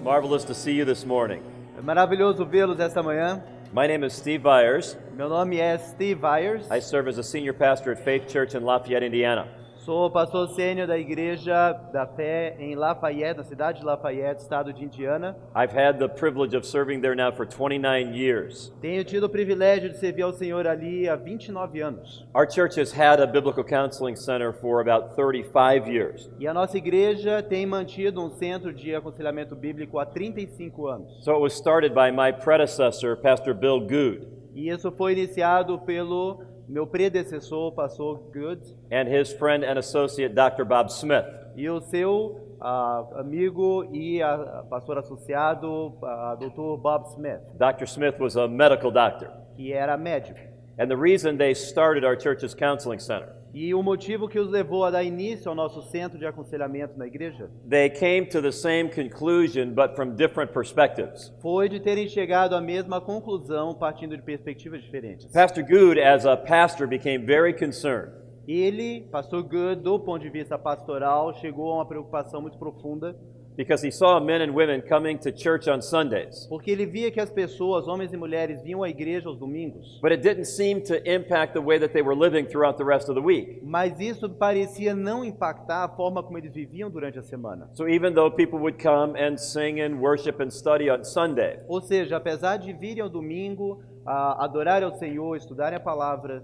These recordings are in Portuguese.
marvelous to see you this morning. É maravilhoso vê-los esta manhã. My name is Steve Byers. Meu nome é Steve Byers. I serve as a senior pastor at Faith Church in Lafayette, Indiana. Sou pastor sênior da Igreja da Fé em Lafayette, na cidade de Lafayette, estado de Indiana. I've had the privilege of serving there now for 29 years. Tenho tido o privilégio de servir ao Senhor ali há 29 anos. Our church has had a biblical counseling center for about 35 years. E a nossa igreja tem mantido um centro de aconselhamento bíblico há 35 anos. So it was started by my predecessor, Pastor Bill Good, E isso foi iniciado pelo meu predecessor, pastor Good, and his friend and associate, Dr. Bob Smith. e o seu amigo e pastor associado, Dr. Bob Smith, Dr. Smith was a medical doctor. que era médico. And the reason they started our church's counseling center, E o motivo que os levou a dar início ao nosso centro de aconselhamento na igreja they came to the same conclusion but from different perspectives. foi de terem chegado à mesma conclusão partindo de perspectivas diferentes. Pastor Good, as a pastor, became very concerned Ele, pastor Good, do ponto de vista pastoral, chegou a uma preocupação muito profunda, because he saw men and women coming to church on Sundays, porque ele via que as pessoas, homens e mulheres, vinham à igreja aos domingos, but it didn't seem to impact the way that they were living throughout the rest of the week. mas isso parecia não impactar a forma como eles viviam durante a semana. So even though people would come and sing and worship and study on Sunday, Ou seja, apesar de virem ao domingo, adorarem ao Senhor, estudarem a palavra,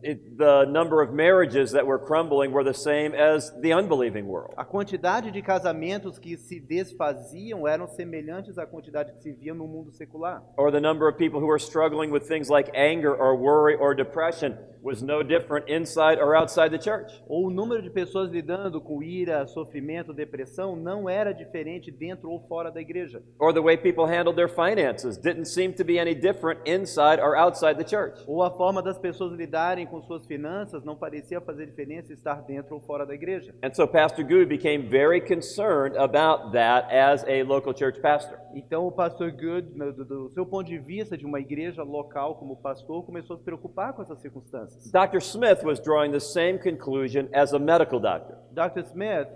the number of marriages that were crumbling were the same as the unbelieving world. a quantidade de casamentos que se desfaziam eram semelhantes à quantidade que se via no mundo secular. Or the number of people who were struggling with things like anger or worry or depression was no different inside or outside the church. Ou o número de pessoas lidando com ira, sofrimento, depressão não era diferente dentro ou fora da igreja. Or the way people handled their finances didn't seem to be any different inside or outside the church. Ou a forma das pessoas lidarem com suas finanças não parecia fazer diferença estar dentro ou fora da igreja. And so Pastor Good became very concerned about that as a local church pastor. Então o pastor Good, do seu ponto de vista de uma igreja local como pastor, começou a se preocupar com essas circunstâncias. Dr. Smith was drawing the same conclusion as a medical doctor. Dr. Smith,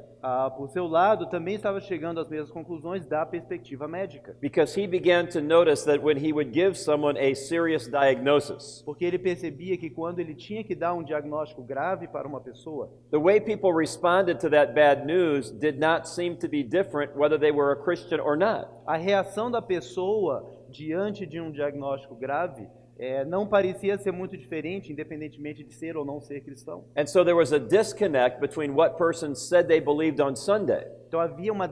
por seu lado, também estava chegando às mesmas conclusões da perspectiva médica. Because he began to notice that when he would give someone a serious diagnosis, Porque ele percebia que quando ele tinha que dar um diagnóstico grave para uma pessoa, the way people responded to that bad news did not seem to be different whether they were a Christian or not. a reação da pessoa diante de um diagnóstico grave não parecia ser muito diferente, independentemente de ser ou não ser cristão. And so there was a disconnect between what persons said they believed on Sunday Então havia uma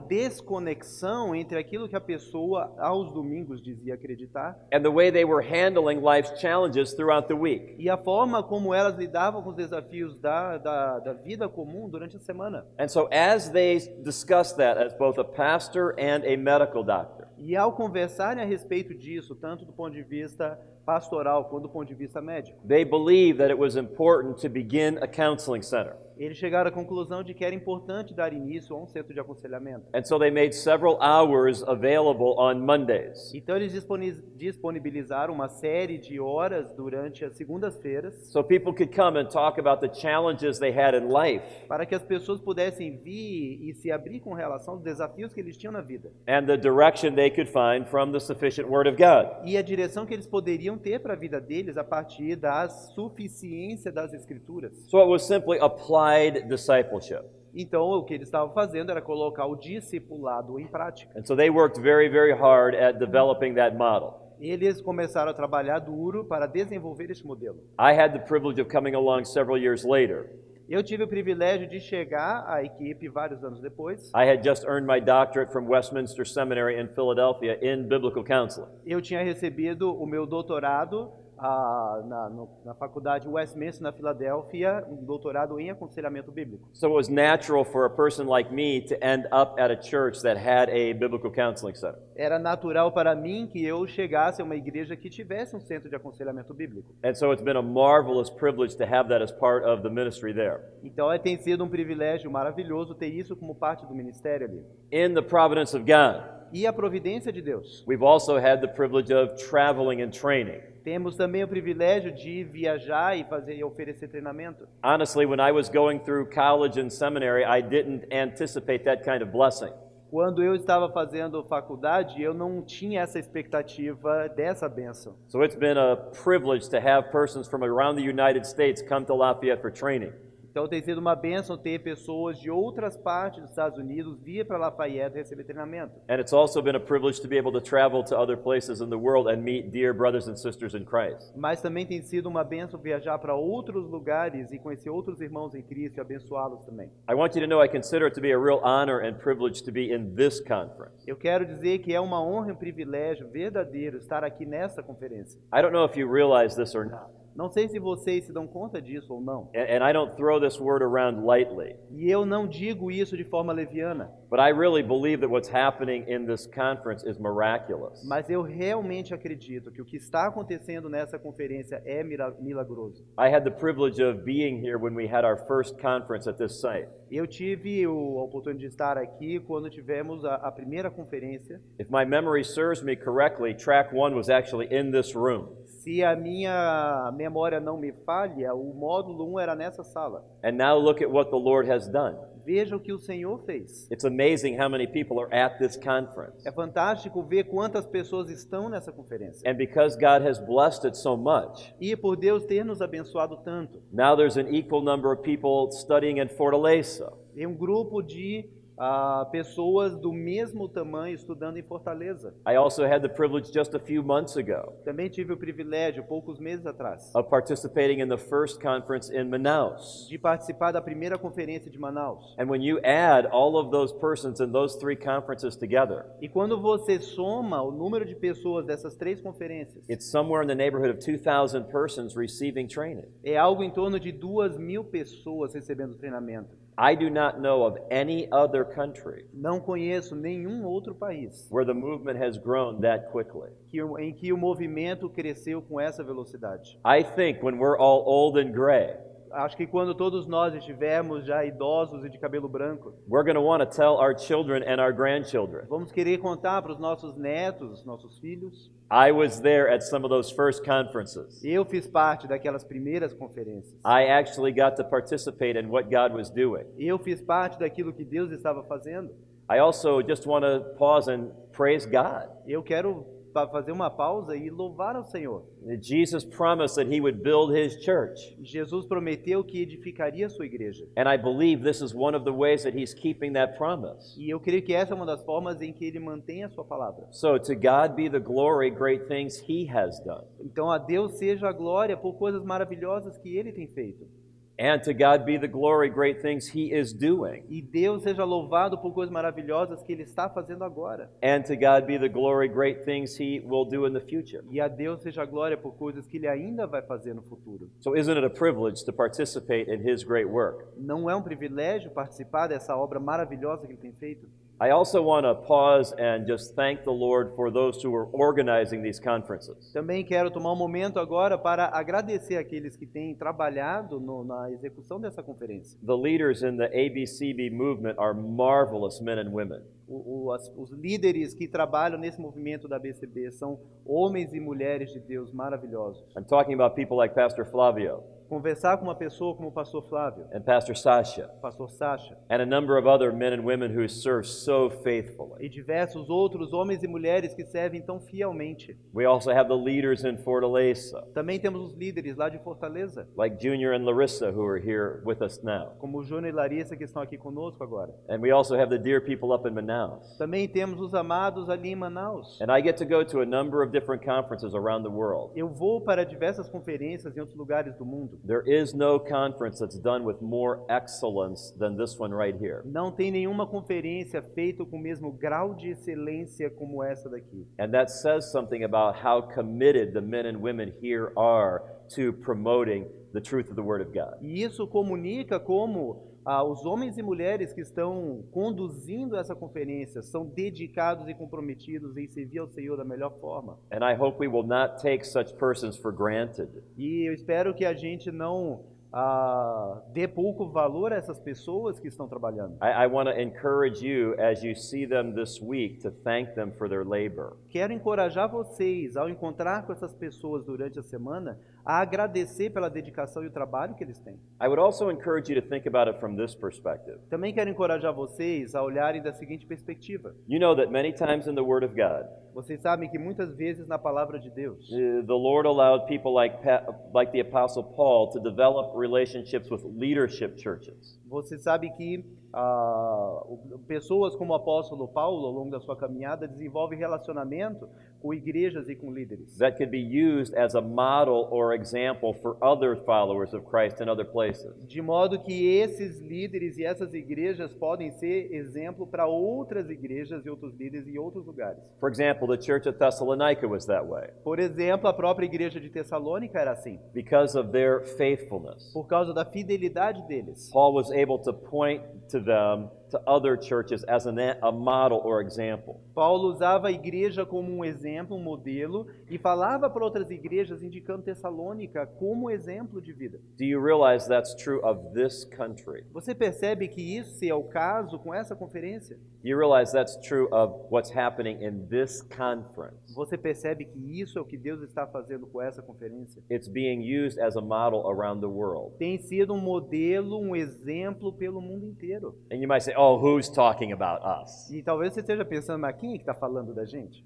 desconexão entre aquilo que a pessoa aos domingos dizia acreditar and the way they were handling life's challenges throughout the week. e a forma como elas lidavam com os desafios da vida comum durante a semana. And so as they discussed that as both a pastor and a medical doctor, E ao conversarem a respeito disso, tanto do ponto de vista pastoral quanto do ponto de vista médico, they believed that it was important to begin a counseling center. eles chegaram à conclusão de que era importante dar início a um centro de aconselhamento. And so they made several hours available on Mondays Então eles disponibilizaram uma série de horas durante as segundas-feiras so people could come and talk about the challenges they had in life para que as pessoas pudessem vir e se abrir com relação aos desafios que eles tinham na vida and the direction they could find from the sufficient Word of God. e a direção que eles poderiam ter para a vida deles a partir da suficiência das Escrituras. So it was simply applied discipleship. Então o que eles estavam fazendo era colocar o discipulado em prática. And so they worked very, very hard at developing that model. Eles começaram a trabalhar duro para desenvolver este modelo. I had the privilege of coming along several years later. Eu tive o privilégio de chegar à equipe vários anos depois. I had just earned my doctorate from Westminster Seminary in Philadelphia in biblical counseling. Eu tinha recebido o meu doutorado na faculdade Westminster, na Filadélfia, um doutorado em aconselhamento bíblico. So it was natural for a person like me to end up at a church that had a biblical counseling center. Era natural para mim que eu chegasse a uma igreja que tivesse um centro de aconselhamento bíblico. And so it's been a marvelous privilege to have that as part of the ministry there. Então tem sido um privilégio maravilhoso ter isso como parte do ministério ali. In the providence of God, E a providência de Deus. we've also had the privilege of traveling and training. Temos também o privilégio de viajar e oferecer treinamento. Honestly, when I was going through college and seminary, I didn't anticipate that kind of blessing. Quando eu estava fazendo faculdade, eu não tinha essa expectativa dessa bênção. So it's been a privilege to have persons from around the United States come to Lafayette for training. Então tem sido uma bênção ter pessoas de outras partes dos Estados Unidos vir para Lafayette receber treinamento. And it's also been a privilege to be able to travel to other places in the world and meet dear brothers and sisters in Christ. Mas também tem sido uma bênção viajar para outros lugares e conhecer outros irmãos em Cristo e abençoá-los também. I want you to know I consider it to be a real honor and privilege to be in this conference. Eu quero dizer que é uma honra e um privilégio verdadeiro estar aqui nessa conferência. I don't know if you realize this or not. Não sei se vocês se dão conta disso ou não. And I don't throw this word around lightly. E eu não digo isso de forma leviana. But I really believe that what's happening in this conference is miraculous. Mas eu realmente acredito que o que está acontecendo nessa conferência é milagroso. I had the privilege of being here when we had our first conference at this site. Eu tive a oportunidade de estar aqui quando tivemos a primeira conferência. If my memory serves me correctly, track 1 was actually in this room. Se a minha memória não me falha, o módulo 1 era nessa sala. And now look at what the Lord has done. Veja o que o Senhor fez. It's amazing how many people are at this conference. É fantástico ver quantas pessoas estão nessa conferência. And because God has blessed it so much, E por Deus ter nos abençoado tanto, now there's an equal number of people studying in Fortaleza. tem um grupo de pessoas do mesmo tamanho estudando em Fortaleza. I also had the privilege just a few months ago Também tive o privilégio, poucos meses atrás, of participating in the first conference in Manaus. de participar da primeira conferência de Manaus. And when you add all of those persons in those 3 conferences together, E quando você soma o número de pessoas dessas 3 conferências, it's somewhere in the neighborhood of 2,000 persons receiving training. é algo em torno de 2.000 pessoas recebendo treinamento. I do not know of any other country Não conheço nenhum outro país where the movement has grown that quickly. em que o movimento cresceu com essa velocidade. I think when we're all old and gray, Acho que quando todos nós estivermos já idosos e de cabelo branco, we're going to want to tell our children and our grandchildren. vamos querer contar para os nossos netos, nossos filhos. I was there at some of those first conferences. Eu fiz parte daquelas primeiras conferências. I actually got to participate in what God was doing. Eu fiz parte daquilo que Deus estava fazendo. I also just want to pause and praise God. Eu quero fazer uma pausa e louvar ao Senhor. Jesus promised that he would build his church. Jesus prometeu que edificaria a sua igreja. And I believe this is one of the ways that he's keeping that promise. E eu creio que essa é uma das formas em que ele mantém a sua palavra. So to God be the glory, great things he has done. Então a Deus seja a glória por coisas maravilhosas que ele tem feito. And to God be the glory, great things he is doing. E Deus seja louvado por coisas maravilhosas que ele está fazendo agora. And to God be the glory, great things he will do in the future. E a Deus seja a glória por coisas que ele ainda vai fazer no futuro. So isn't it a privilege to participate in his great work? Não é um privilégio participar dessa obra maravilhosa que ele tem feito? I also want to pause and just thank the Lord for those who are organizing these conferences. Também quero tomar um momento agora para agradecer aqueles que têm trabalhado na execução dessa conferência. The leaders in the ABCB movement are marvelous men and women. Os líderes que trabalham nesse movimento da ABCB são homens e mulheres de Deus maravilhosos. I'm talking about people like Pastor Flavio Conversar com uma pessoa como o pastor Flávio, and Pastor Sasha pastor Sasha, and a number of other men and women who serve so faithfully. e diversos outros homens e mulheres que servem tão fielmente. We also have the leaders in Fortaleza, Também temos os líderes lá de Fortaleza, like Junior and Larissa, who are here with us now. como o Júnior e Larissa, que estão aqui conosco agora. And we also have the dear people up in Manaus. Também temos os amados ali em Manaus. And I get to go to a number of different conferences around the world. Eu vou para diversas conferências em outros lugares do mundo. There is no conference that's done with more excellence than this one right here. Não tem nenhuma conferência feita com o mesmo grau de excelência como essa daqui. And that says something about how committed the men and women here are to promoting the truth of the Word of God. E isso comunica como os homens e mulheres que estão conduzindo essa conferência são dedicados e comprometidos em servir ao Senhor da melhor forma. And I hope we will not take such persons for granted. E eu espero que a gente não dê pouco valor a essas pessoas que estão trabalhando. I want to encourage you as you see them this week to thank them for their labor. Quero encorajar vocês, ao encontrar com essas pessoas durante a semana, a agradecer pela dedicação e o trabalho que eles têm. I would also encourage you to think about it from this perspective. Também quero encorajar vocês a olharem da seguinte perspectiva. You know that many times in the Word of God, Vocês sabem que muitas vezes na palavra de Deus, the Lord allowed people like the Apostle Paul to develop relationships with leadership churches. você sabe que pessoas como o apóstolo Paulo, ao longo da sua caminhada, desenvolvem relacionamento com igrejas e com líderes. That could be used as a model or example for other followers of Christ in other places. De modo que esses líderes e essas igrejas podem ser exemplo para outras igrejas e outros líderes em outros lugares. For example, the church at Thessalonica was that way Por exemplo, a própria igreja de Tessalônica era assim, because of their faithfulness. por causa da fidelidade deles. Paul was able to point to them to other churches as a model or example. Paulo usava a igreja como um exemplo, um modelo, e falava para outras igrejas, indicando Tessalônica como exemplo de vida. Do you realize that's true of this country? Você percebe que isso é o caso com essa conferência? Do you realize that's true of what's happening in this conference? Você percebe que isso é o que Deus está fazendo com essa conferência? It's being used as a model around the world. Tem sido um modelo, um exemplo pelo mundo inteiro. And you might say, oh, who's talking about us? E talvez você esteja pensando, mas quem é que está falando da gente?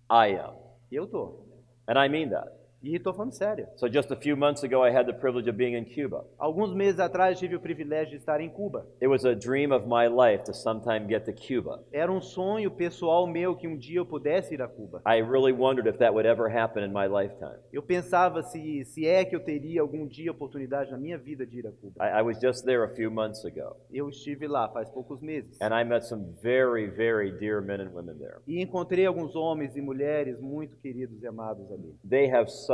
I am. Eu tô. And I mean that. E estou falando sério. So just a few months ago, I had the privilege of being in Cuba. Alguns meses atrás tive o privilégio de estar em Cuba. It was a dream of my life to sometime get to Cuba. Era um sonho pessoal meu que um dia eu pudesse ir a Cuba. I really wondered if that would ever happen in my lifetime. Eu pensava se é que eu teria algum dia a oportunidade na minha vida de ir a Cuba. I was just there a few months ago, Eu estive lá faz poucos meses. and I met some very, very dear men and women there. E encontrei alguns homens e mulheres muito queridos e amados ali. They have suffered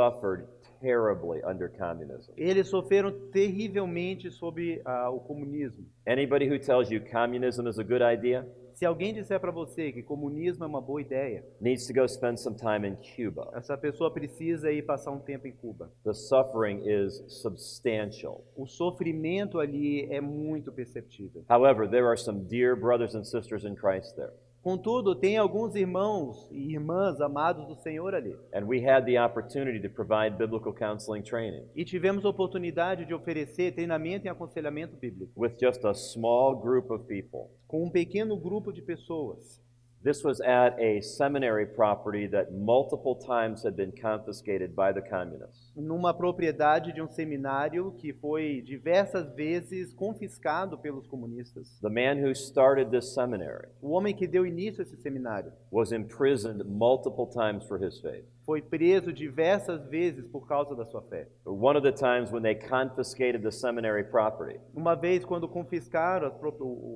terribly under communism. Eles sofreram terrivelmente sob o comunismo. Anybody who tells you communism is a good idea Se alguém disser para você que comunismo é uma boa ideia, needs to go spend some time in Cuba. essa pessoa precisa ir passar um tempo em Cuba. The suffering is substantial. O sofrimento ali é muito perceptível. However, there are some dear brothers and sisters in Christ there. Contudo, tem alguns irmãos e irmãs amados do Senhor ali. And we had the opportunity to provide biblical counseling training E tivemos a oportunidade de oferecer treinamento e aconselhamento bíblico with just a small group of people. com um pequeno grupo de pessoas. This was at a seminary property that multiple times had been confiscated by the communists. Numa propriedade de um seminário que foi diversas vezes confiscado pelos comunistas. The man who started this seminary O homem que deu início a esse seminário was imprisoned multiple times for his faith. foi preso diversas vezes por causa da sua fé. One of the times when they confiscated the seminary property, Uma vez, quando confiscaram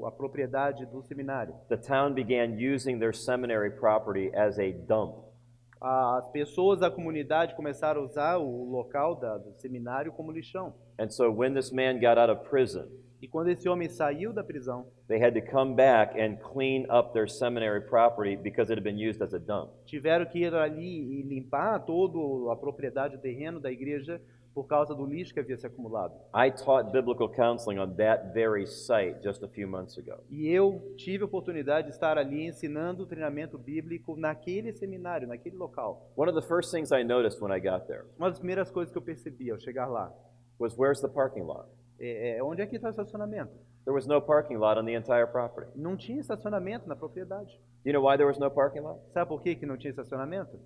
a propriedade do seminário, the town began using their seminary property as a dump. as pessoas da comunidade começaram a usar o local do seminário como lixão. And so when this man got out of prison, E quando esse homem saiu da prisão, they had to come back and clean up their seminary property because it had been used as a dump. tiveram que ir ali e limpar toda a propriedade, o terreno da igreja, por causa do lixo que havia se acumulado. I taught biblical counseling on that very site just a few months ago. E eu tive a oportunidade de estar ali ensinando o treinamento bíblico naquele seminário, naquele local. One of the first things I noticed when I got there Uma das primeiras coisas que eu percebi ao chegar lá was, where's the parking lot? onde é que está o estacionamento? There was no parking lot on the entire property. Não tinha estacionamento na propriedade. You know why there was no parking lot? Sabe por que não tinha estacionamento?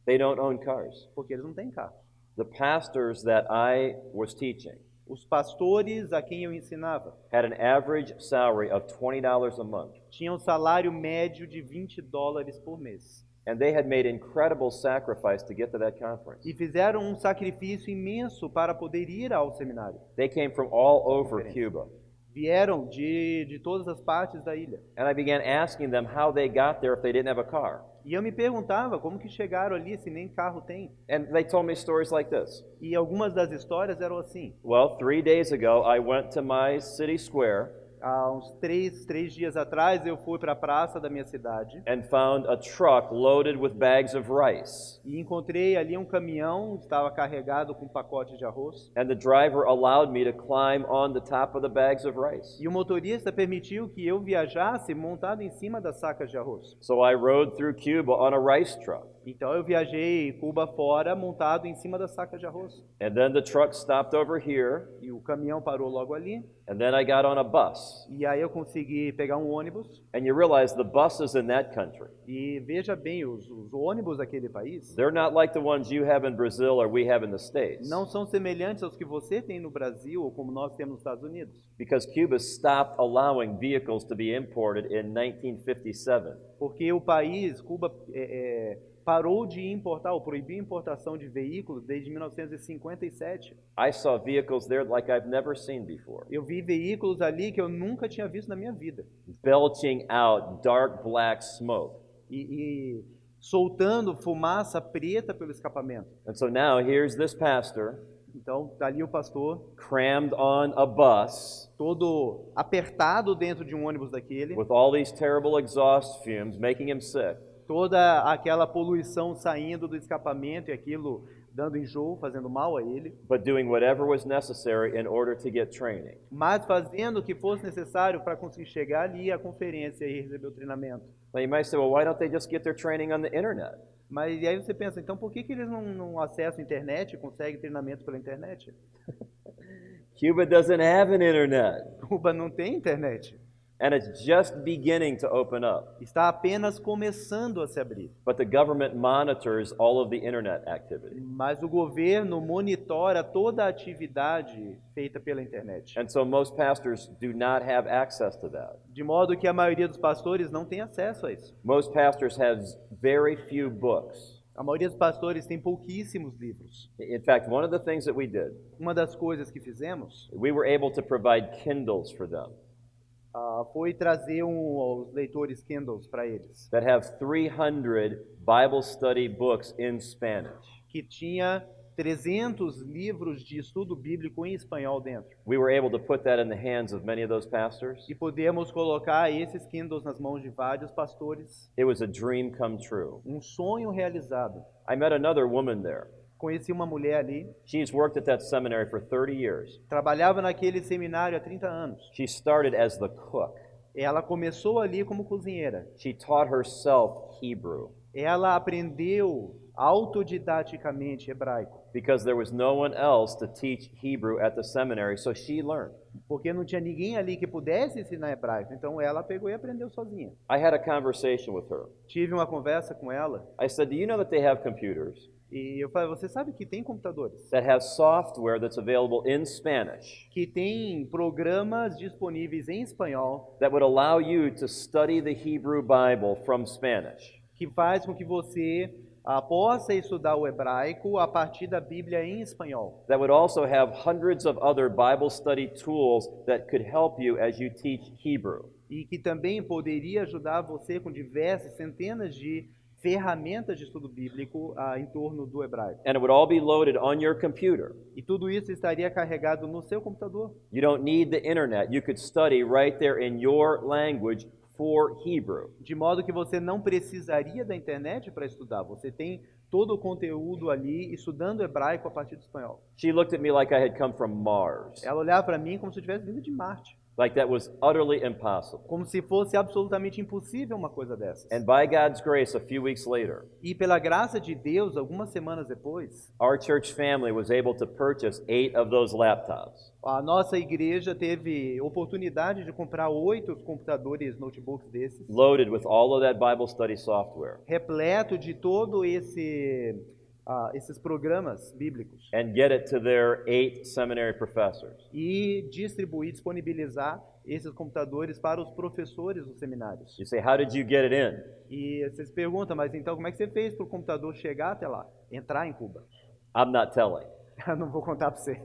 They don't own cars. Porque eles não têm carro. The pastors that I was teaching Os pastores a quem eu ensinava had an average salary of $20 a month, tinham um salário médio de $20 por mês. and they had made incredible sacrifice to get to that conference. E fizeram um sacrifício imenso para poder ir ao seminário. They came from all over Cuba. Vieram de todas as partes da ilha. And I began asking them how they got there if they didn't have a car. E eu me perguntava como que chegaram ali se nem carro tem. And they told me stories like this. E algumas das histórias eram assim. Well, 3 days ago, I went to my city square Há uns três dias atrás, eu fui para a praça da minha cidade and found a truck loaded with bags of rice. e encontrei ali um caminhão, estava carregado com pacotes de arroz. And the driver allowed me to climb on the top of the bags of rice. E o motorista permitiu que eu viajasse montado em cima das sacas de arroz. So I rode through Cuba on a rice truck. Então eu viajei Cuba fora montado em cima das sacas de arroz. And then the truck stopped over here, E o caminhão parou logo ali. and then I got on a bus. E aí eu consegui pegar um ônibus. And you realize the buses in that country, E veja bem, os ônibus daquele país they're not like the ones you have in Brazil or we have in the States. não são semelhantes aos que você tem no Brasil ou como nós temos nos Estados Unidos. Because Cuba stopped allowing vehicles to be imported in 1957. Porque o país, Cuba, parou de importar ou proibiu a importação de veículos desde 1957. I saw vehicles there like I've never seen before, Eu vi veículos ali que eu nunca tinha visto na minha vida. belching out dark black smoke. E soltando fumaça preta pelo escapamento. And so now here's this pastor Então, tá ali o pastor, crammed on a bus todo apertado dentro de um ônibus daquele, with all these terrible exhaust fumes making him sick. toda aquela poluição saindo do escapamento e aquilo dando enjoo, fazendo mal a ele, But doing whatever was necessary in order to get training. mas fazendo o que fosse necessário para conseguir chegar ali à conferência e receber o treinamento. Now you might say, well, why don't they just get their training on the internet? Mas e aí você pensa, então por que eles não acessam a internet e conseguem treinamento pela internet? Cuba doesn't have an internet, Cuba não tem internet. and it's just beginning to open up. Está apenas começando a se abrir. But the government monitors all of the internet activity. Mas o governo monitora toda a atividade feita pela internet. And so most pastors do not have access to that. De modo que a maioria dos pastores não tem acesso a isso. Most pastors have very few books. A maioria dos pastores tem pouquíssimos livros. In fact, one of the things that we did, Uma das coisas que fizemos we were able to provide Kindles for them foi trazer os leitores Kindles para eles, that have 300 Bible study books in Spanish. que tinha 300 livros de estudo bíblico em espanhol dentro. We were able to put that in the hands of many of those pastors. E podemos colocar esses Kindles nas mãos de vários pastores. It was a dream come true. Um sonho realizado. I met another woman there. Conheci uma mulher ali, She's worked at that seminary for 30 years. trabalhava naquele seminário há 30 anos. She started as the cook. Ela começou ali como cozinheira. She taught herself Hebrew Ela aprendeu autodidaticamente hebraico, because there was no one else to teach Hebrew at the seminary, so she learned. porque não tinha ninguém ali que pudesse ensinar hebraico. Então ela pegou e aprendeu sozinha. I had a conversation with her. Tive uma conversa com ela I said, do you know that they have computers e eu falei: você sabe que tem computadores that have software that's available in Spanish que tem programas disponíveis em espanhol that would allow you to study the Hebrew Bible from Spanish? que faz com que você possa estudar o hebraico a partir da Bíblia em espanhol. That would also have hundreds of other Bible study tools that could help you as you teach Hebrew. E que também poderia ajudar você com diversas, centenas de ferramentas de estudo bíblico em torno do hebraico. And it would all be loaded on your computer. E tudo isso estaria carregado no seu computador. You don't need the internet. You could study right there in your language for Hebrew. De modo que você não precisaria da internet para estudar. Você tem todo o conteúdo ali estudando hebraico a partir do espanhol. She looked at me like I had come from Mars, Ela olhava para mim como se eu tivesse vindo de Marte. like that was utterly impossible. Como se fosse absolutamente impossível uma coisa dessas. And by God's grace, a few weeks later, E pela graça de Deus, algumas semanas depois, our church family was able to purchase 8 of those laptops. a nossa igreja teve oportunidade de comprar 8 computadores, notebooks desses, Loaded with all of that Bible study software, repleto de todo esses programas bíblicos, and get it to their 8 seminary professors. e distribuir, disponibilizar esses computadores para os professores dos seminários. You say, how did you get it in? E vocês perguntam, mas então como é que você fez para o computador chegar até lá, entrar em Cuba? I'm not telling. Eu não vou contar para você.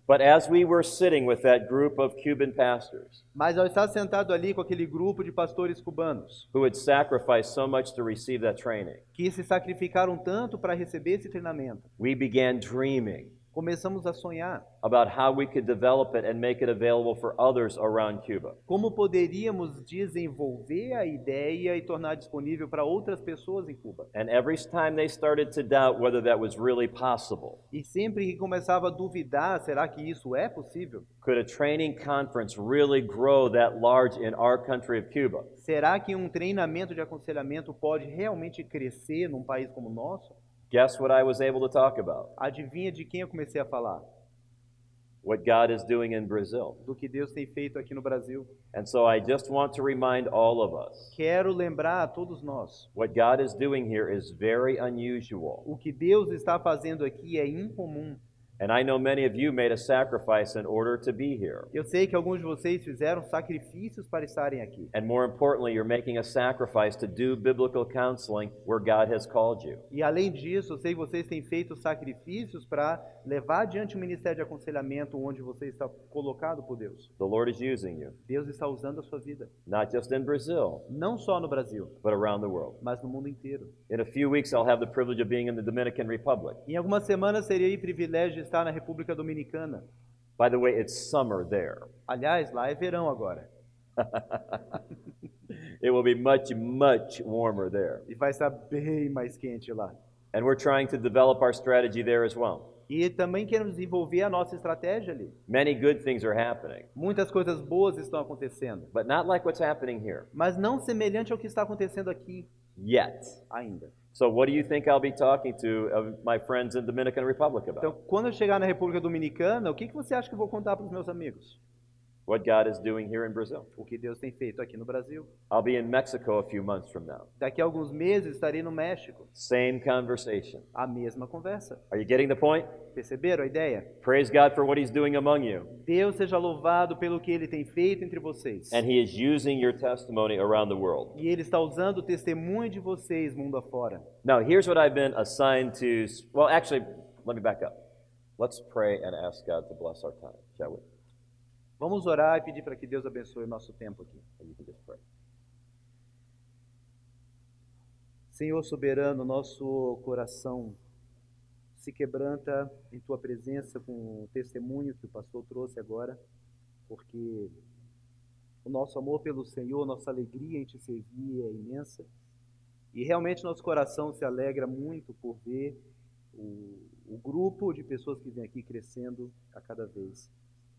But as we were sitting with that group of Cuban pastors Mas ao estar sentado ali com aquele grupo de pastores cubanos, who had sacrificed so much to receive that training, que se sacrificaram tanto para receber esse treinamento, we began dreaming Começamos a sonhar about how we could develop it and make it available for others around Cuba. como poderíamos desenvolver a ideia e tornar disponível para outras pessoas em Cuba. And every time they started to doubt whether that was really possible, E sempre que começava a duvidar, será que isso é possível? could a training conference really grow that large in our country of Cuba? Será que um treinamento de aconselhamento pode realmente crescer num país como o nosso? Guess what I was able to talk about? Adivinha de quem eu comecei a falar? What God is doing in Brazil. Do que Deus tem feito aqui no Brasil. And so I just want to remind all of us, Quero lembrar a todos nós, what God is doing here is very unusual. o que Deus está fazendo aqui é incomum. And I know many of you made a sacrifice in order to be here. Eu sei que alguns de vocês fizeram sacrifícios para estarem aqui. And more importantly, you're making a sacrifice to do biblical counseling where God has called you. E além disso, eu sei que vocês têm feito sacrifícios para levar adiante o ministério de aconselhamento onde você está colocado por Deus. The Lord is using you, Deus está usando a sua vida, not just in Brazil, não só no Brasil, but around the world. mas no mundo inteiro. In a few weeks, I'll have the privilege of being in the Dominican Republic. Em algumas semanas terei o privilégio de estar na República Dominicana. By the way, it's summer there. Aliás, lá é verão agora. It will be much, much warmer there. E vai estar bem mais quente lá. And we're trying to develop our strategy there as well. E também queremos desenvolver a nossa estratégia ali. Many good things are happening, Muitas coisas boas estão acontecendo, but not like what's happening here mas não semelhante ao que está acontecendo aqui yet. ainda. So what do you think I'll be talking to my friends in the Dominican Republic Então, about? quando eu chegar na República Dominicana, o que você acha que eu vou contar para os meus amigos? What God is doing here in Brazil. O que Deus tem feito aqui no Brasil. I'll be in Mexico a few months from now. Daqui a alguns meses estarei no México. Same conversation. A mesma conversa. Are you getting the point? Perceberam a ideia? Praise God for what He's doing among you. Deus seja louvado pelo que Ele tem feito entre vocês. And He is using your testimony around the world. E Ele está usando o testemunho de vocês mundo afora. Now, here's what I've been assigned to. Well, actually, let me back up. Let's pray and ask God to bless our time, shall we? Vamos orar e pedir para que Deus abençoe o nosso tempo aqui. And you can just pray. Senhor soberano, nosso coração se quebranta em Tua presença com o testemunho que o pastor trouxe agora, porque o nosso amor pelo Senhor, nossa alegria em Te servir é imensa, e realmente nosso coração se alegra muito por ver o grupo de pessoas que vem aqui crescendo a cada vez.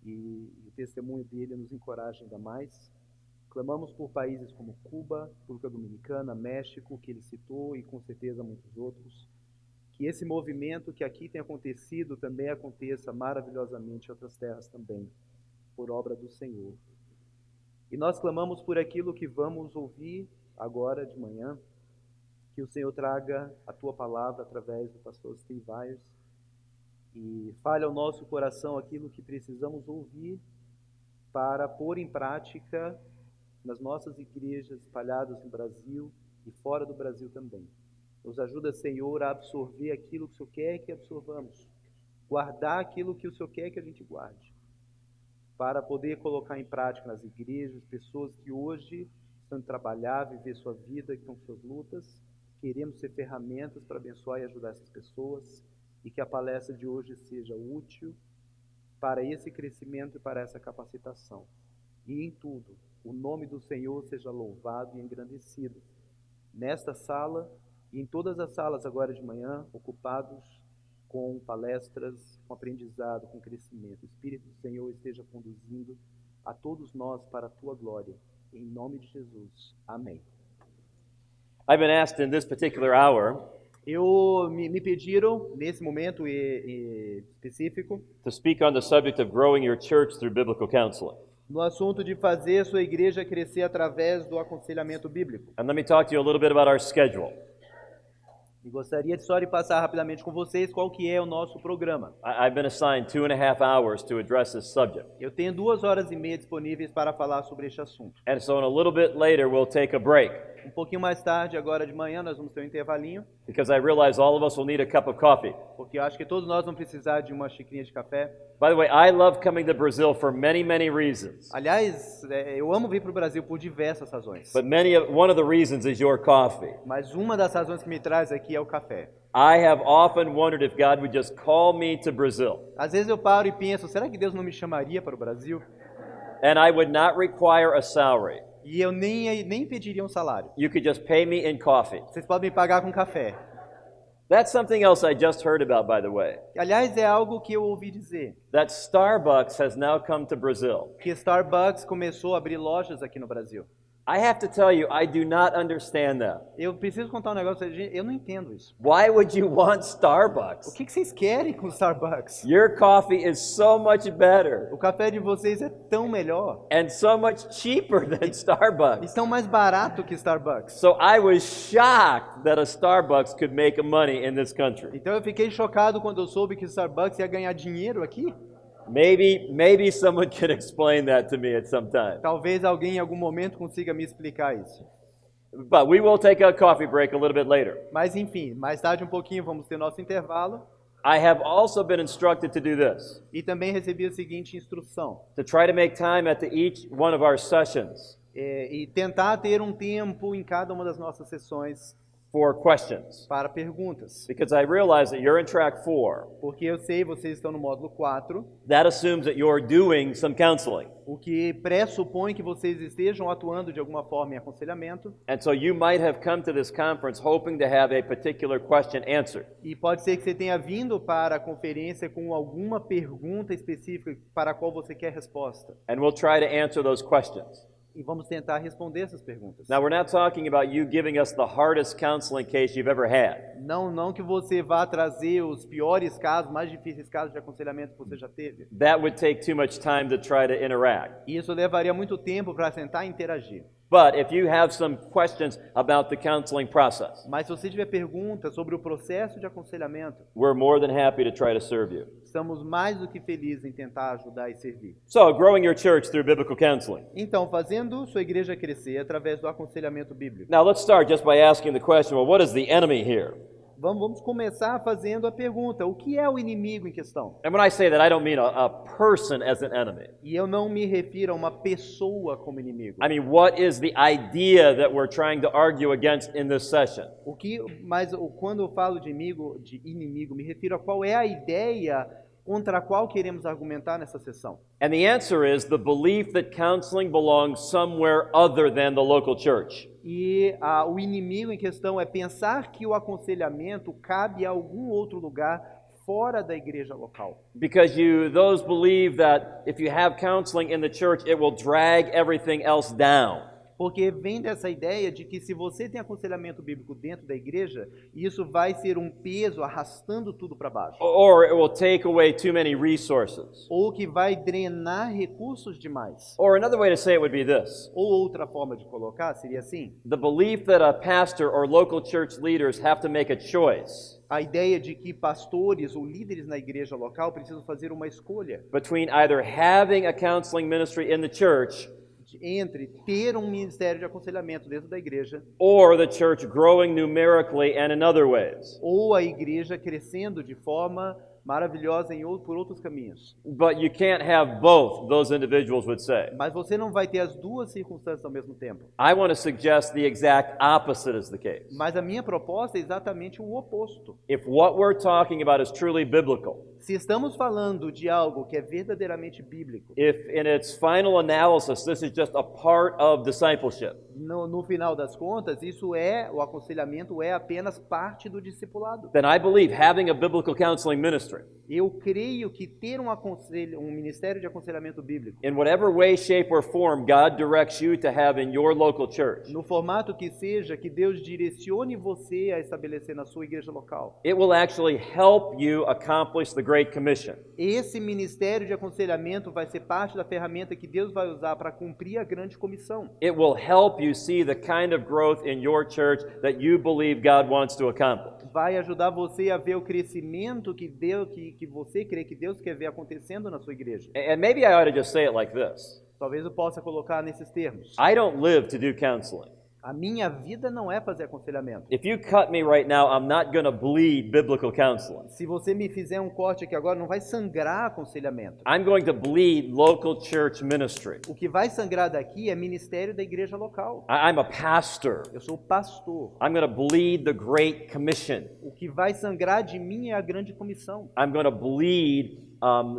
E o testemunho dele nos encoraja ainda mais. Clamamos por países como Cuba, República Dominicana, México, que ele citou, e com certeza muitos outros. Que esse movimento que aqui tem acontecido também aconteça maravilhosamente em outras terras também, por obra do Senhor. E nós clamamos por aquilo que vamos ouvir agora de manhã, que o Senhor traga a Tua palavra através do pastor Steve Byers, e fale ao nosso coração aquilo que precisamos ouvir para pôr em prática nas nossas igrejas espalhadas no Brasil e fora do Brasil também. Nos ajuda, Senhor, a absorver aquilo que o Senhor quer que absorvamos, guardar aquilo que o Senhor quer que a gente guarde, para poder colocar em prática nas igrejas, pessoas que hoje estão trabalhar, viver sua vida, que estão com suas lutas. Queremos ser ferramentas para abençoar e ajudar essas pessoas, e que a palestra de hoje seja útil para esse crescimento e para essa capacitação. E em tudo, o nome do Senhor seja louvado e engrandecido. Nesta sala e em todas as salas agora de manhã, ocupados com palestras, com aprendizado, com crescimento. O Espírito do Senhor esteja conduzindo a todos nós para a Tua glória. Em nome de Jesus. Amém. I've been asked in this particular hour Me pediram, nesse momento específico, to speak on the subject of growing your church through biblical counseling. no assunto de fazer a sua igreja crescer através do aconselhamento bíblico. And let me talk to you a little bit about our schedule. E gostaria de só de passar rapidamente com vocês qual que é o nosso programa. I've been assigned 2.5 hours to address this subject. Eu tenho 2 horas e meia disponíveis para falar sobre este assunto. And so in a little bit later, we'll take a break. Um pouquinho mais tarde, agora de manhã, nós vamos ter um intervalinho, because I realize all of us will need a cup of coffee. porque eu acho que todos nós vamos precisar de uma xicrinha de café. By the way, I love coming to Brazil for many, many reasons. Aliás, eu amo vir para o Brasil por diversas razões, But one of the reasons is your coffee. mas uma das razões que me traz aqui é o café. I have often wondered if God would just call me to Brazil, Às vezes eu paro e penso, será que Deus não me chamaria para o Brasil? and I would not require a salary. E eu nem pediria um salário. You could just pay me in coffee. Vocês podem me pagar com café. That's something else I just heard about, by the way. Aliás, é algo que eu ouvi dizer, That Starbucks has now come to Brazil. que Starbucks começou a abrir lojas aqui no Brasil. I have to tell you, I do not understand that. Eu preciso contar um negócio, eu não entendo isso. Why would you want O Starbucks? que vocês querem com Starbucks? Your coffee is so much better O café de vocês é tão melhor. and so much cheaper than Starbucks. Estão mais barato que Starbucks. So I was shocked that a Starbucks could make money in this country. Então eu fiquei chocado quando eu soube que Starbucks ia ganhar dinheiro aqui. Maybe someone can explain that to me at some time. Talvez alguém em algum momento consiga me explicar isso. But we will take a coffee break a little bit later. Mas enfim, mais tarde um pouquinho vamos ter nosso intervalo. I have also been instructed to do this, E também recebi a seguinte instrução. to try to make time at each one of our sessions E tentar ter um tempo em cada uma das nossas sessões for questions. para perguntas. Because I realize that you're in track 4. Porque eu sei, vocês estão no módulo 4, That assumes that you're doing some counseling. o que pressupõe que vocês estejam atuando de alguma forma em aconselhamento. And so you might have come to this conference hoping to have a particular question answered. E pode ser que você tenha vindo para a conferência com alguma pergunta específica para a qual você quer resposta. And we'll try to answer those questions. E vamos tentar responder essas perguntas. Now, we're not talking about you giving us the hardest counseling case you've ever had. Não que você vá trazer os piores casos, mais difíceis casos de aconselhamento que você já teve. That would take too much time to try to interact. E isso levaria muito tempo para sentar e interagir. But if you have some questions about the counseling process, Mas se você tiver perguntas sobre o processo de aconselhamento, we're more than happy to try to serve you. estamos mais do que felizes em tentar ajudar e servir. So, growing your church through biblical counseling. Então, fazendo sua igreja crescer através do aconselhamento bíblico. Now, let's start just by asking the question, well, what is the enemy here? Vamos começar fazendo a pergunta, o que é o inimigo em questão? And when I say that, I don't mean a person as an enemy. E eu não me refiro a uma pessoa como inimigo. I mean, what is the idea that we're trying to argue against in this session? Quando eu falo de inimigo, me refiro a qual é a ideia contra a qual queremos argumentar nessa sessão. And the answer is the belief that counseling belongs somewhere other than the local church. E o inimigo em questão é pensar que o aconselhamento cabe a algum outro lugar fora da igreja local. Because those believe that if you have counseling in the church, it will drag everything else down. Porque vem dessa ideia de que se você tem aconselhamento bíblico dentro da igreja, isso vai ser um peso arrastando tudo para baixo. Or it will take away too many resources. Ou que vai drenar recursos demais. Or another way to say it would be this. Ou outra forma de colocar seria assim: The belief that a pastor or local church leaders have to make a choice a ideia de que pastores ou líderes na igreja local precisam fazer uma escolha between either having a counseling ministry in the church entre ter um ministério de aconselhamento dentro da igreja or the church growing numerically and in other ways. ou a igreja crescendo de forma maravilhosa por outros caminhos. But you can't have both, those individuals would say. Mas você não vai ter as duas circunstâncias ao mesmo tempo. I want to suggest the exact opposite is the case. Mas a minha proposta é exatamente o oposto. If what we're talking about is truly biblical, Se estamos falando de algo que é verdadeiramente bíblico, if in its final analysis this is just a part of discipleship, no final das contas, o aconselhamento é apenas parte do discipulado. then I believe having a biblical counseling ministry, Eu creio que ter um ministério de aconselhamento bíblico, in whatever way, shape, or form God directs you to have in your local church, no formato que seja, que Deus direcione você a estabelecer na sua igreja local, it will actually help you accomplish the Great Commission. esse ministério de aconselhamento vai ser parte da ferramenta que Deus vai usar para cumprir a grande comissão. It will help you see the kind of growth in your church that you believe God wants to accomplish. Vai ajudar você a ver o crescimento que você crê que Deus quer ver acontecendo na sua igreja. And maybe I ought to just say it like this. Talvez eu possa colocar nesses termos. I don't live to do counseling. A minha vida não é fazer aconselhamento. If you cut me right now, I'm not going to bleed biblical counseling. Se você me fizer um corte aqui agora, não vai sangrar aconselhamento. I'm going to bleed local church ministry. O que vai sangrar daqui é ministério da igreja local. I'm a pastor. Eu sou pastor. I'm going to bleed the Great Commission. O que vai sangrar de mim é a grande comissão. I'm going to bleed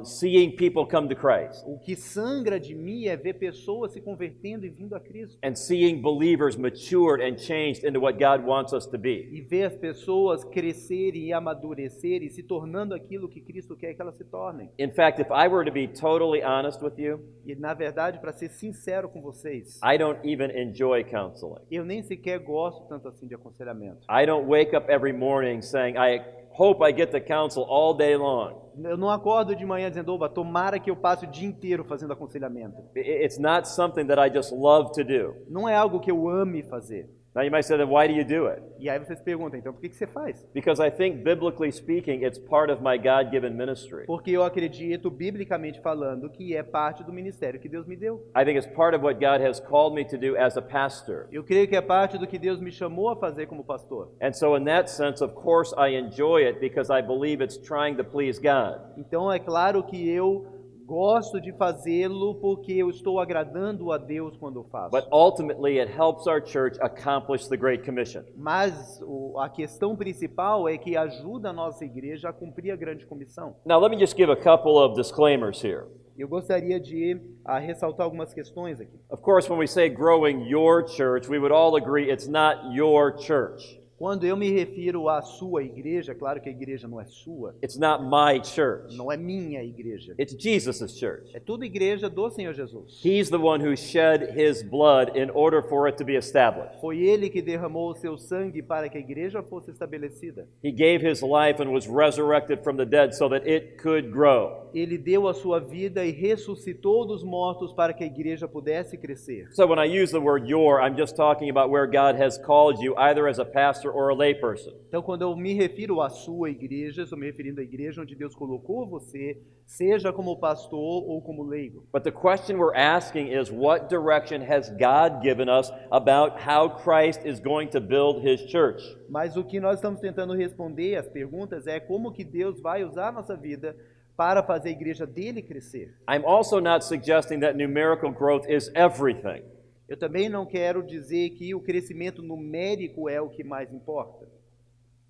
seeing people come to Christ O que sangra de mim é ver pessoas se convertendo e vindo a Cristo. and seeing believers matured and changed into what God wants us to be. E ver as pessoas crescerem e amadurecerem, se tornando aquilo que Cristo quer que elas se tornem. In fact, if I were to be totally honest with you, E, na verdade, para ser sincero com vocês, I don't even enjoy counseling. eu nem sequer gosto tanto assim de aconselhamento. I don't wake up every morning saying, I hope I get to counsel all day long. Eu não acordo de manhã dizendo, oba, tomara que eu passe o dia inteiro fazendo aconselhamento. It's not something that I just love to do. Não é algo que eu ame fazer. Now you might say, then why do you do it? E aí vocês perguntam, então por que você faz? Because I think, biblically speaking, it's part of my God-given ministry. Porque eu acredito, biblicamente falando, que é parte do ministério que Deus me deu. I think it's part of what God has called me to do as a pastor. Eu creio que é parte do que Deus me chamou a fazer como pastor. And so in that sense, of course, I enjoy it because I believe it's trying to please God. Então é claro que eu gosto de fazê-lo porque eu estou agradando a Deus quando eu faço. But ultimately, it helps our church accomplish the Great Commission. Mas a questão principal é que ajuda a nossa igreja a cumprir a grande comissão. Now, let me just give a couple of disclaimers here. Eu gostaria de ressaltar algumas questões aqui. Of course, when we say growing your church, we would all agree it's not your church. Quando eu me refiro à sua igreja, claro que a igreja não é sua, It's not my church. não é minha igreja. It's Jesus' church. É tudo igreja do Senhor Jesus. He's the one who shed his blood in order for it to be established. Foi Ele que derramou o seu sangue para que a igreja fosse estabelecida. He gave his life and was resurrected from the dead so that it could grow. Ele deu a sua vida e ressuscitou dos mortos para que a igreja pudesse crescer. So when I use the word your, I'm just talking about where God has called you, either as a pastor or a layperson. Então, quando eu me refiro à sua igreja, estou me referindo à igreja onde Deus colocou você, seja como pastor ou como leigo. But the question we're asking is, what direction has God given us about how Christ is going to build his church? Mas o que nós estamos tentando responder, as perguntas, é como que Deus vai usar a nossa vida para fazer a igreja dele crescer. I'm also not suggesting that numerical growth is everything. Eu também não quero dizer que o crescimento numérico é o que mais importa.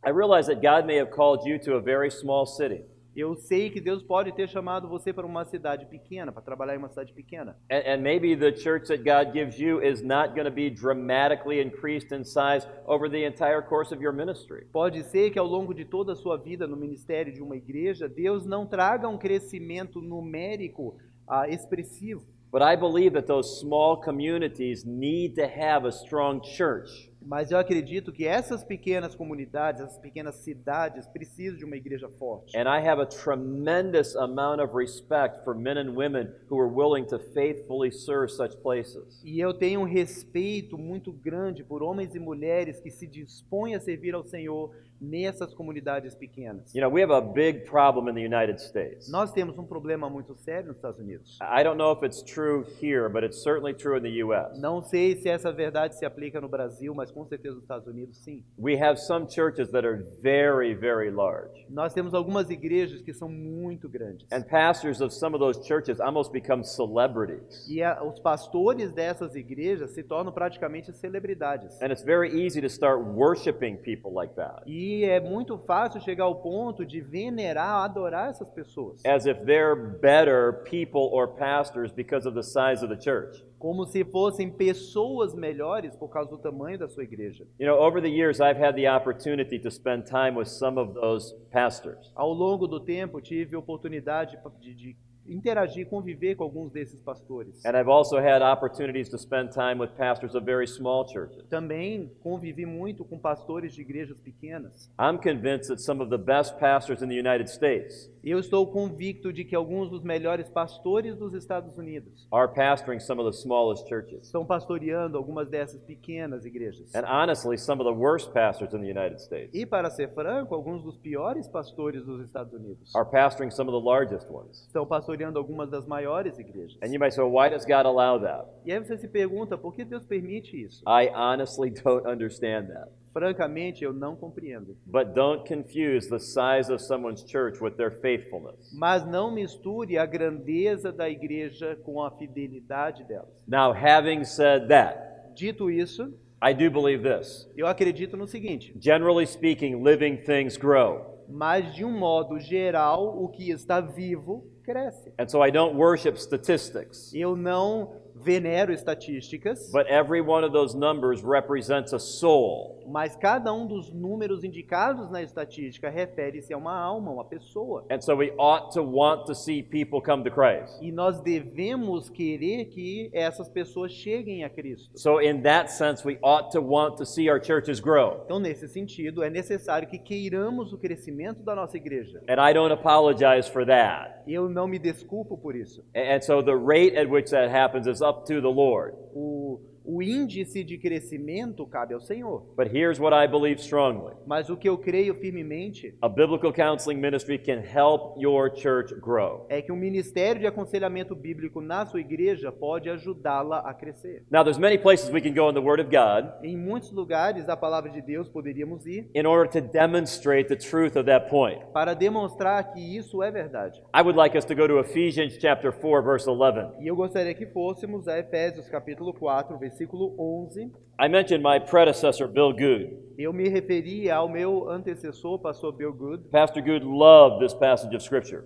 I realize that God may have called you to a very small city. Eu sei que Deus pode ter chamado você para uma cidade pequena, para trabalhar em uma cidade pequena. And maybe the church that God gives you is not going to be dramatically increased in size over the entire course of your ministry. Pode ser que ao longo de toda a sua vida no ministério de uma igreja, Deus não traga um crescimento numérico expressivo. But I believe that those small communities need to have a strong church. Mas eu acredito que essas pequenas comunidades, essas pequenas cidades precisam de uma igreja forte. And I have a tremendous amount of respect for men and women who are willing to faithfully serve such places. E eu tenho um respeito muito grande por homens e mulheres que se dispõem a servir ao Senhor nessas comunidades pequenas. You know, we have a big problem in the United States. Nós temos um problema muito sério nos Estados Unidos. I don't know if it's true here, but it's certainly true in the U.S. Não sei se essa verdade se aplica no Brasil, mas com certeza nos Estados Unidos sim. We have some churches that are very, very large. Nós temos algumas igrejas que são muito grandes. And pastors of some of those churches almost become celebrities. E os pastores dessas igrejas se tornam praticamente celebridades. And it's very easy to start worshiping people like that, E é muito fácil chegar ao ponto de venerar, adorar essas pessoas. as if they're better people or pastors because of the size of the church. Como se fossem pessoas melhores por causa do tamanho da sua igreja. You know, over the years, I've had the opportunity to spend time with some of those pastors. Ao longo do tempo, tive a oportunidade de interagir, conviver com alguns desses pastores. And I've also had opportunities to spend time with pastors of very small churches. Também convivi muito com pastores de igrejas pequenas. I'm convinced that some of the best pastors in the United States Eu estou convicto de que alguns dos melhores pastores dos Estados Unidos are pastoring some of the smallest churches. estão pastoreando algumas dessas pequenas igrejas. And honestly, some of the worst pastors in the United States E, para ser franco, alguns dos piores pastores dos Estados Unidos are pastoring some of the largest ones. estão pastoreando pastoreando algumas das maiores igrejas. And you might say, well, why does God allow that? E aí você se pergunta, por que Deus permite isso? I honestly don't understand that. Francamente, eu não compreendo. But don't confuse the size of someone's church with their faithfulness. Mas não misture a grandeza da igreja com a fidelidade delas. Now, having said that, Dito isso, I do believe this. eu acredito no seguinte, Generally speaking, living things grow. mas de um modo geral, o que está vivo cresce. And so I don't worship statistics, Eu não venero estatísticas, but every one of those numbers represents a soul. mas cada um dos números indicados na estatística refere-se a uma alma, uma pessoa. And so we ought to want to see people come to Christ. E nós devemos querer que essas pessoas cheguem a Cristo. So in that sense, we ought to want to see our churches grow. Então, nesse sentido, é necessário que queiramos o crescimento da nossa igreja. And I don't apologize for that. Eu não me desculpo por isso. And so the rate at which that happens is up to the Lord. O índice de crescimento cabe ao Senhor. But here's what I believe strongly. Mas o que eu creio firmemente A biblical counseling ministry can help your church grow. é que um ministério de aconselhamento bíblico na sua igreja pode ajudá-la a crescer. Now, there's many places we can go in the Word of God Em muitos lugares da palavra de Deus poderíamos ir in order to demonstrate the truth of that point. para demonstrar que isso é verdade. I would like us to go to Ephesians chapter 4, verse 11. E eu gostaria que fôssemos a Efésios capítulo 4, versículo 11. I mentioned my predecessor, Bill Good. Eu me referi ao meu antecessor, pastor Bill Good, Pastor Good loved this passage of Scripture.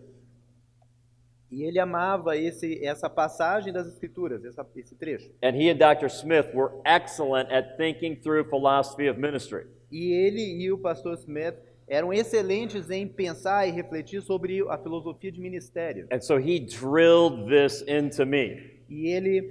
e ele amava essa passagem das Escrituras, esse trecho. And he and Dr. Smith were excellent at thinking through philosophy of ministry. E ele e o pastor Smith eram excelentes em pensar e refletir sobre a filosofia de ministério. And so he drilled this into me. E ele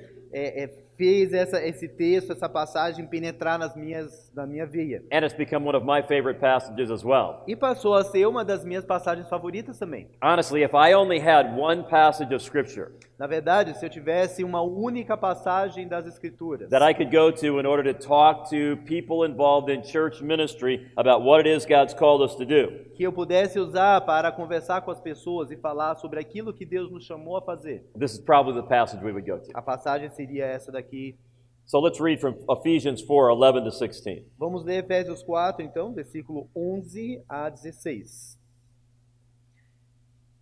fez esse texto, essa passagem penetrar na minha veia. And it's become one of my favorite passages as well. E passou a ser uma das minhas passagens favoritas também. Honestly, if I only had one passage of Scripture Na verdade, se eu tivesse uma única passagem das Escrituras that I could go to in order to talk to people involved in church ministry about what it is God's called us to do, que eu pudesse usar para conversar com as pessoas e falar sobre aquilo que Deus nos chamou a fazer, this is probably the passage we would go to. a passagem seria essa daqui. So let's read from Ephesians 4, 11 to 16. Vamos ler Efésios 4, então, versículo 11 a 16.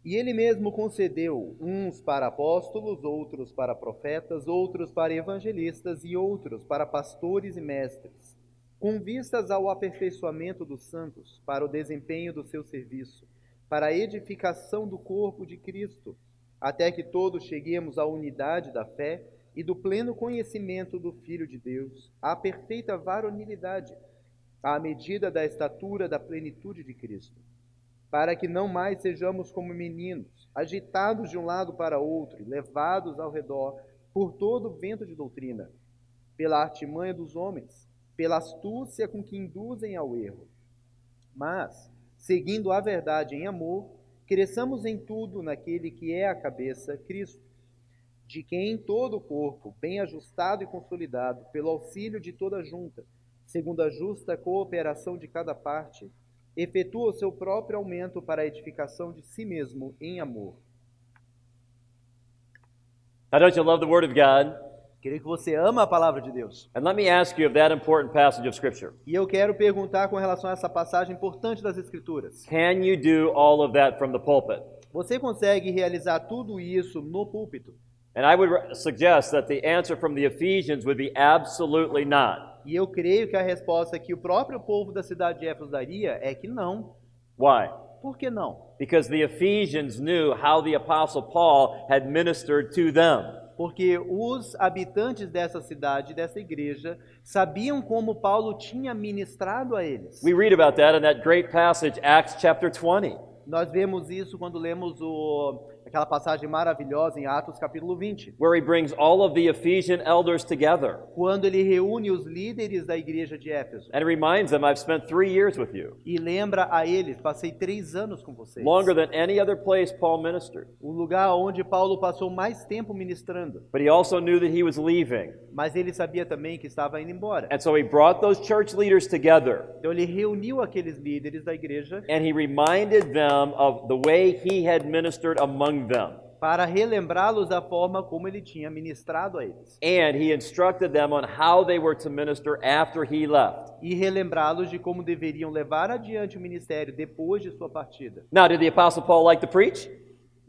E ele mesmo concedeu uns para apóstolos, outros para profetas, outros para evangelistas e outros para pastores e mestres, com vistas ao aperfeiçoamento dos santos, para o desempenho do seu serviço, para a edificação do corpo de Cristo, até que todos cheguemos à unidade da fé e do pleno conhecimento do Filho de Deus, à perfeita varonilidade, à medida da estatura da plenitude de Cristo, para que não mais sejamos como meninos, agitados de um lado para outro, e levados ao redor por todo vento de doutrina, pela artimanha dos homens, pela astúcia com que induzem ao erro. Mas, seguindo a verdade em amor, cresçamos em tudo naquele que é a cabeça, Cristo, de quem todo o corpo, bem ajustado e consolidado, pelo auxílio de toda junta, segundo a justa cooperação de cada parte, efetua o seu próprio aumento para a edificação de si mesmo em amor. Now, don't you love the Word of God? Creio que você ama a palavra de Deus. And let me ask you of that important passage of Scripture. E eu quero perguntar com relação a essa passagem importante das Escrituras. Can you do all of that from the pulpit? Você consegue realizar tudo isso no púlpito? And I would suggest that the answer from the Ephesians would be absolutely not. E eu creio que a resposta que o próprio povo da cidade de Éfeso daria é que não. Why? Por que não? Because the Ephesians knew how the Apostle Paul had ministered to them. Porque os habitantes dessa cidade, dessa igreja, sabiam como Paulo tinha ministrado a eles. We read about that in that great passage, Acts chapter 20. Nós vemos isso quando lemos aquela passagem maravilhosa em Atos capítulo 20. Where he brings all of the Ephesian elders together Quando ele reúne os líderes da igreja de Éfeso. and reminds them, I've spent 3 years with you. E lembra a eles, passei 3 anos com vocês. Longer than any other place Paul ministered. O lugar onde Paulo passou mais tempo ministrando. But he also knew that he was leaving. Mas ele sabia também que estava indo embora. And so he brought those church leaders together Então ele reuniu aqueles líderes da igreja and he reminded them of the way he had ministered among them. para relembrá-los da forma como ele tinha ministrado a eles. And he instructed them on how they were to minister after he left. E relembrá-los de como deveriam levar adiante o ministério depois de sua partida. Now, did the Apostle Paul like to preach?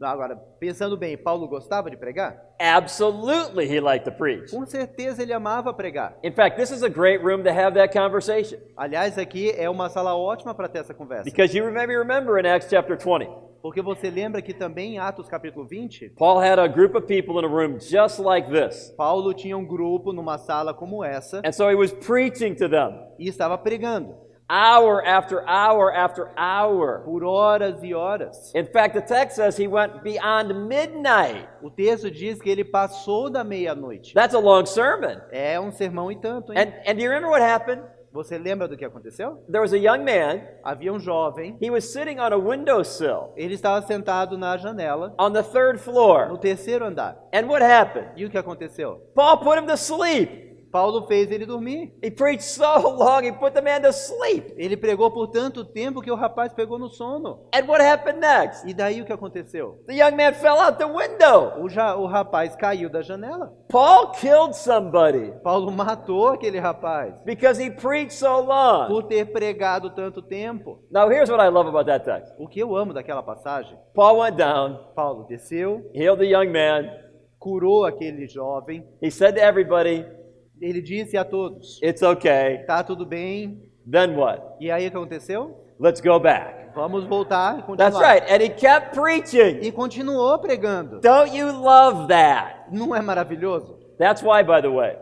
Agora, pensando bem, Paulo gostava de pregar? Absolutely, he liked to preach. Com certeza ele amava pregar. In fact, this is a great room to have that conversation. Aliás, aqui é uma sala ótima para ter essa conversa. Because you remember in Acts chapter 20, Porque você lembra que também em Atos capítulo 20, Paul had a group of people in a room just like this. Paulo tinha um grupo numa sala como essa And so he was preaching to them, e estava pregando hour after hour after hour. por horas e horas. In fact, the text says he went beyond midnight. O texto diz que ele passou da meia-noite. That's a long sermon. É um sermão e tanto, hein? And do you remember what happened? Você lembra do que aconteceu? There was a young man. Havia um jovem, He was sitting on a windowsill ele estava sentado na janela, on the third no floor. terceiro andar. And what happened? E o que aconteceu? Paul put him to sleep. Paulo fez ele dormir. He preached so long, he put the man to sleep. Ele pregou por tanto tempo que o rapaz pegou no sono. And what happened next? E daí o que aconteceu? The young man fell out the window. O rapaz caiu da janela. Paul killed somebody Paulo matou aquele rapaz because he preached so long. por ter pregado tanto tempo. Now, here's what I love about that text. O que eu amo daquela passagem? Paul went down, Paulo desceu, healed the young man. curou aquele jovem. He said to everybody, Ele disse a todos: "It's okay." tá tudo bem. Then what? E aí o que aconteceu? Let's go back. Vamos voltar e continuar. That's right. And he kept preaching. E continuou pregando. Don't you love that? Não é maravilhoso? That's why, by the way.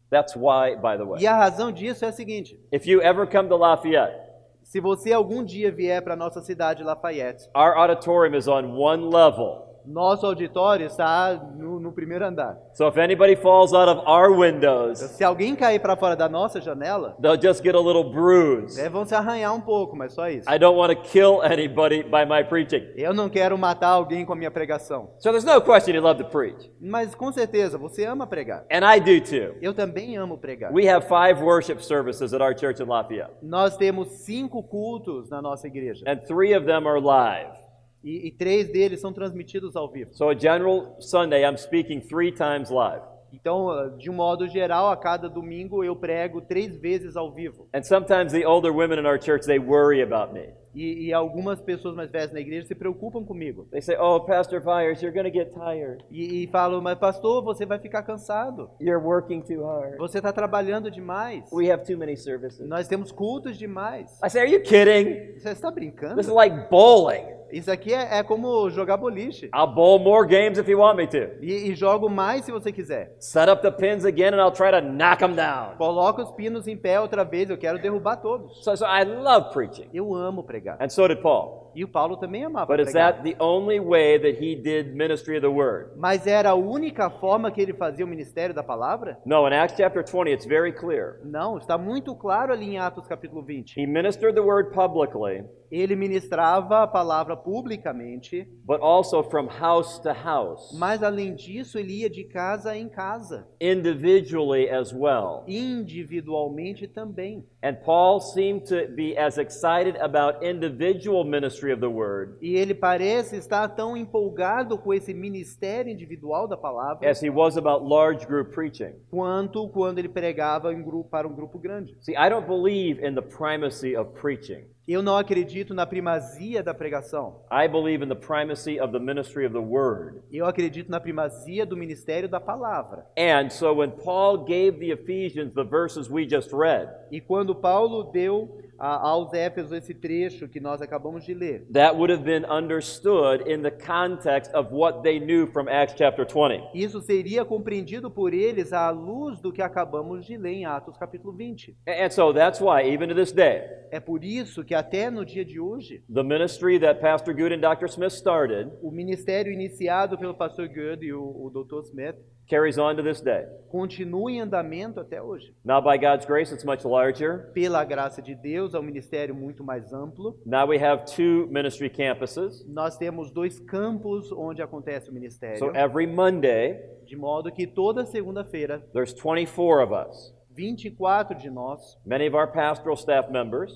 That's why, by the way. E a razão disso é a seguinte: If you ever come to Lafayette, se você algum dia vier para a nossa cidade, Lafayette, our auditorium is on one level. nosso auditório está no primeiro andar. So if anybody falls out of our windows, Se alguém cair para fora da nossa janela, they'll just get a little bruise. vão se arranhar um pouco, mas só isso. I don't want to kill anybody by my preaching. Eu não quero matar alguém com a minha pregação. So there's no question you love to preach. Mas com certeza, você ama pregar. And I do too. Eu também amo pregar. We have 5 worship services at our church in Lafayette, Nós temos 5 cultos na nossa igreja. and 3 of them are live. E 3 deles são transmitidos ao vivo. So a general Sunday, I'm speaking 3 times live. Então, de um modo geral, a cada domingo eu prego 3 vezes ao vivo. And sometimes the older women in our church, they worry about me. E algumas pessoas mais velhas na igreja se preocupam comigo. They say, "Oh, Pastor Vyers, you're going to get tired. E falam, mas pastor, você vai ficar cansado. You're working too hard. Você está trabalhando demais. We have too many services." Nós temos cultos demais. I say, "Are you kidding? Você está brincando? This is like bowling. Isso aqui é como jogar boliche. I'll bowl more games if you want me to. E jogo mais se você quiser. Set up the pins again and I'll try to knock them down." Coloca os pinos em pé outra vez, eu quero derrubar todos. So I love preaching. Eu amo pregar. And so did Paul. E o Paulo também amava But is pregar. that the only way that he did ministry of the word? Mas era a única forma que ele fazia o ministério da palavra? No, in Acts chapter 20, it's very clear. Não, está muito claro ali em Atos capítulo 20. He ministered the word publicly, Ele ministrava a palavra publicamente, but also from house to house, mas além disso ele ia de casa em casa, individually as well. individualmente também. And Paul seemed to be as excited about individual ministry of the word E ele parece estar tão empolgado com esse ministério individual da palavra as he was about large group preaching. quanto quando ele pregava em grupo, para um grupo grande. See, I don't believe in the primacy of preaching. Eu não acredito na primazia da pregação. I believe in the primacy of the ministry of the word. Eu acredito na primazia do ministério da palavra. And so when Paul gave the Ephesians the verses we just read, E quando Paulo deu aos Éfesos esse trecho que nós acabamos de ler, that would have been understood in the context of what they knew from Acts chapter 20. isso seria compreendido por eles à luz do que acabamos de ler em Atos capítulo 20. And so that's why, even to this day, É por isso que até no dia de hoje, the ministry that Pastor Good and Dr. Smith started o ministério iniciado pelo pastor Good e o Dr. Smith carries on to this day. continua em andamento até hoje. Now, by God's grace, it's much larger. Pela graça de Deus, é um ministério muito mais amplo. Now we have 2 ministry campuses. Nós temos 2 campos onde acontece o So ministério, every Monday, de modo que toda segunda-feira there's 24 of us. 24 de nós many of our pastoral staff members,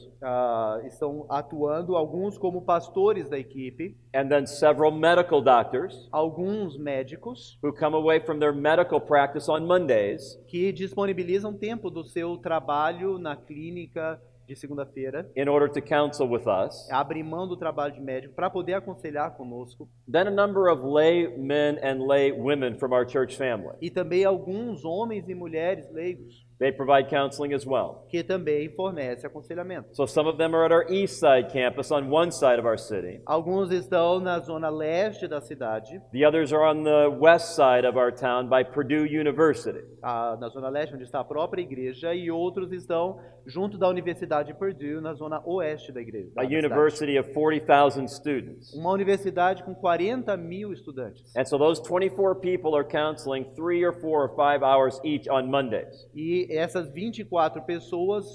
estão atuando, alguns como pastores da equipe, and then several medical doctors alguns médicos who come away from their medical practice on Mondays que disponibilizam tempo do seu trabalho na clínica de segunda-feira, in order to counsel with us. abrem mão do trabalho de médico para poder aconselhar conosco, Then a number of lay men and lay women from our church family. e também alguns homens e mulheres leigos They provide counseling as well. que também fornecem aconselhamento. So some of them are at our east side campus on one side of our city. Alguns estão na zona leste da cidade, The others are on the west side of our town by Purdue University. na zona leste onde está a própria igreja, e outros estão junto da Universidade de Purdue, na zona oeste da igreja. A da cidade. university of 40,000 students. Uma universidade com 40 mil estudantes. And so those 24 people are counseling 3 or 4 or 5 hours each on Mondays. E essas 24 pessoas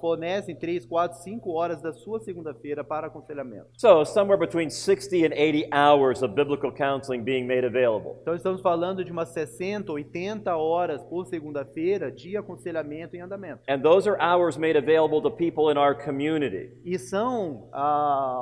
fornecem 3, 4, 5 horas da sua segunda-feira para aconselhamento. So somewhere between 60 and 80 hours of biblical counseling being made available. Então estamos falando de umas 60, 80 horas por segunda-feira de aconselhamento em andamento. And those are hours made available to people in our community. E são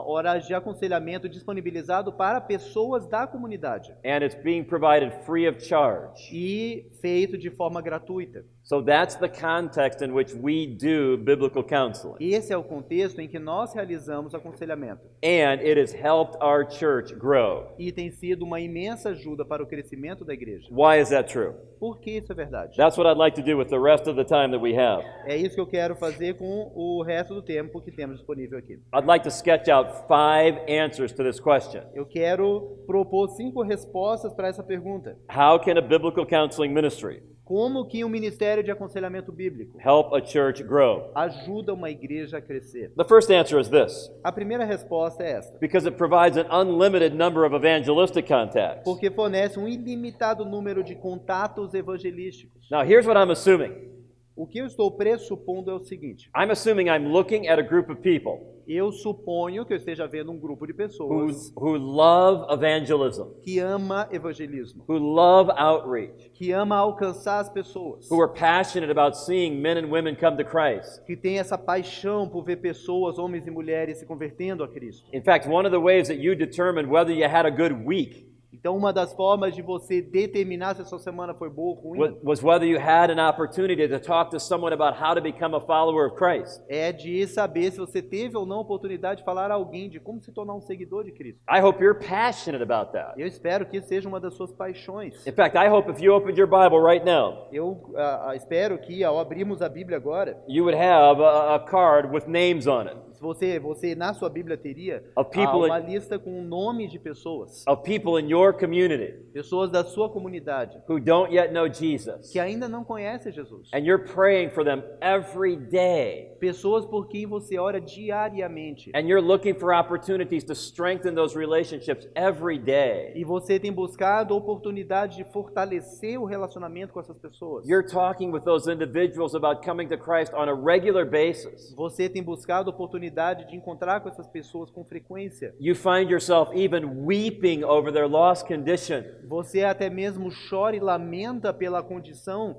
horas de aconselhamento disponibilizado para pessoas da comunidade And it's being provided free of charge. e feito de forma gratuita. So that's the context in which we do biblical counseling. Esse é o contexto em que nós realizamos aconselhamento. And it has helped our church grow. E tem sido uma imensa ajuda para o crescimento da igreja. Why is that true? Por que isso é verdade? That's what I'd like to do with the rest of the time that we have. É isso que eu quero fazer com o resto do tempo que temos disponível aqui. I'd like to sketch out 5 answers to this question. Eu quero propor 5 respostas para essa pergunta. How can a biblical counseling ministry Como que um ministério de aconselhamento bíblico help a church grow? ajuda uma igreja a crescer? The first answer is this: A primeira resposta é esta. because it provides an unlimited number of evangelistic contacts. Porque fornece um ilimitado número de contatos evangelísticos. Now, here's what I'm assuming. O que eu estou pressupondo é o seguinte. I'm assuming I'm looking at a group of people Eu suponho que eu esteja vendo um grupo de pessoas who love evangelism, que ama evangelismo, who love outreach, que ama alcançar as pessoas, who are passionate about seeing men and women come to Christ. que tem essa paixão por ver pessoas, homens e mulheres, se convertendo a Cristo. In fact, one of the ways that you determine whether you had a good week Então, uma das formas de você determinar se a sua semana foi boa ou ruim was whether you had an opportunity to talk to someone about how to become a follower of Christ. é de saber se você teve ou não a oportunidade de falar a alguém de como se tornar um seguidor de Cristo. I hope you're passionate about that. Eu espero que isso seja uma das suas paixões. In fact, I hope if you opened your Bible right now, Eu espero que, ao abrirmos a Bíblia agora, you would have a card with names on it você na sua Bíblia teria Of people uma lista com nomes de pessoas, of people in your community pessoas da sua comunidade, who don't yet know Jesus. que ainda não conhecem Jesus. And you're praying for them every day. Pessoas por quem você ora diariamente. And you're looking for opportunities to strengthen those relationships every day. E você tem buscado oportunidade de fortalecer o relacionamento com essas pessoas. You're talking with those individuals about coming to Christ on a regular basis. Você tem buscado oportunidade de encontrar com essas pessoas com frequência. You find yourself even weeping over their lost condition. Você até mesmo chora e lamenta pela condição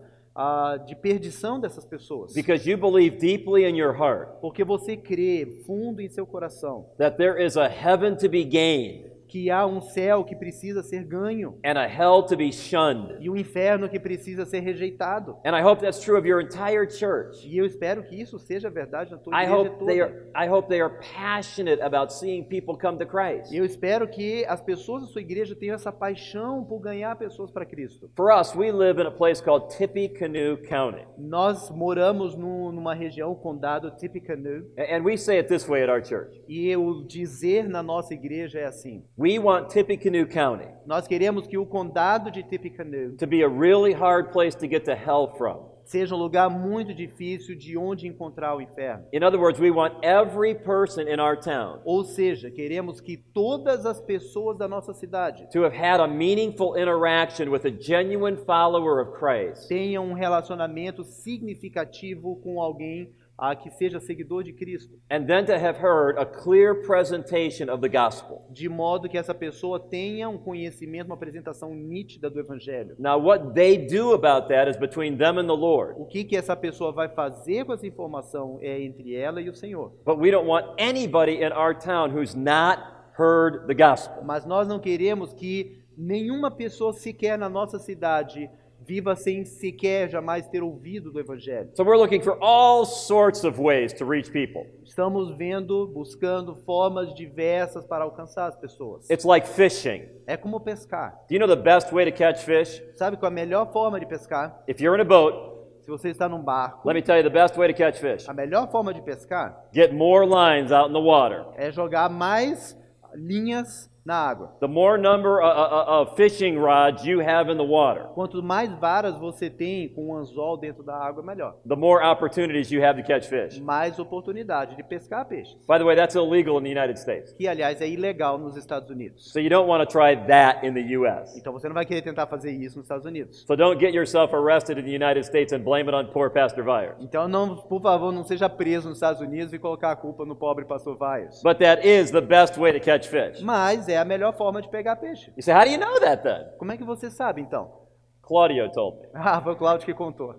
de perdição dessas pessoas. Because you believe deeply in your heart Porque você crê fundo em seu coração that there is a heaven to be gained que há um céu que precisa ser ganho and a hell to be shunned. e um inferno que precisa ser rejeitado. And I hope that's true of your entire church. E eu espero que isso seja verdade na tua I igreja hope they toda. are passionate about seeing people come to Christ. Eu espero que as pessoas da sua igreja tenham essa paixão por ganhar pessoas para Cristo. For us, we live in a place called Tippecanoe County. Nós moramos numa região, o condado Tippecanoe, And we say it this way at our church. e o dizer na nossa igreja é assim: We want Tippecanoe County nós queremos que o condado de Tippecanoe to be a really hard place to get to hell from. seja um lugar muito difícil de onde encontrar o inferno. In other words, we want every person in our town Ou seja, queremos que todas as pessoas da nossa cidade to have had a meaningful interaction with a genuine follower of Christ tenham um relacionamento significativo com alguém a que seja seguidor de Cristo, and then to have heard a clear presentation of the gospel. de modo que essa pessoa tenha um conhecimento, uma apresentação nítida do Evangelho. Now, what they do about that is between them and the Lord. O que essa pessoa vai fazer com essa informação é entre ela e o Senhor. But we don't want anybody in our town who's not heard the gospel. Mas nós não queremos que nenhuma pessoa sequer na nossa cidade viva sem sequer jamais ter ouvido do Evangelho. So we're looking for all sorts of ways to reach people. Estamos buscando formas diversas para alcançar as pessoas. It's like fishing. É como pescar. Do you know the best way to catch fish? Sabe qual é a melhor forma de pescar? If you're in a boat, Se você está num barco, let me tell you the best way to catch fish. a melhor forma de pescar Get more lines out in the water. é jogar mais linhas na água. The more number of fishing rods you have in the water, Quanto mais varas você tem com um anzol dentro da água, melhor. the more opportunities you have to catch fish. Mais oportunidade de pescar peixes. By the way, that's illegal in the United States. Que, aliás, é ilegal nos Estados Unidos. So you don't want to try that in the U.S. Então você não vai querer tentar fazer isso nos Estados Unidos. So don't get yourself arrested in the United States and blame it on poor Pastor Vyers. Então, não, por favor, não seja preso nos Estados Unidos e colocar a culpa no pobre pastor Vyers. But that is the best way to catch fish. Mas é a melhor forma de pegar peixe. You say, how do you know that then? Como é que você sabe, então? Claudio told me. Ah, foi o Cláudio que contou.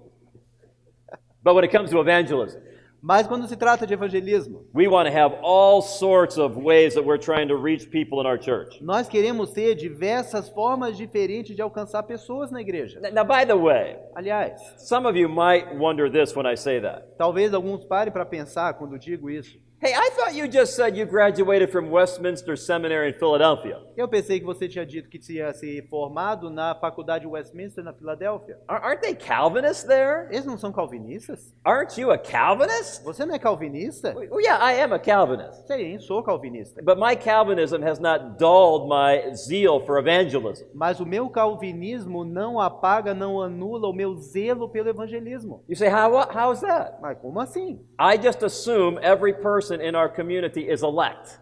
But when it comes to evangelism, Mas quando se trata de evangelismo, we want to have all sorts of ways that we're trying to reach people in our church. nós queremos ter diversas formas diferentes de alcançar pessoas na igreja. Now, by the way, Aliás, some of you might wonder this when I say that. talvez alguns parem para pensar quando digo isso. Hey, I thought you just said you graduated from Westminster Seminary in Philadelphia. Eu pensei que você tinha dito que tinha se formado na faculdade Westminster, na Filadélfia. Aren't they Calvinists there? Eles não são calvinistas? Aren't you a Calvinist? Você não é calvinista? Well, yeah, I am a Calvinist. Sim, sou calvinista. But my Calvinism has not dulled my zeal for evangelism. Mas o meu calvinismo não apaga, não anula o meu zelo pelo evangelismo. You say, how is that? Mas como assim? I just assume every person in our community is elect.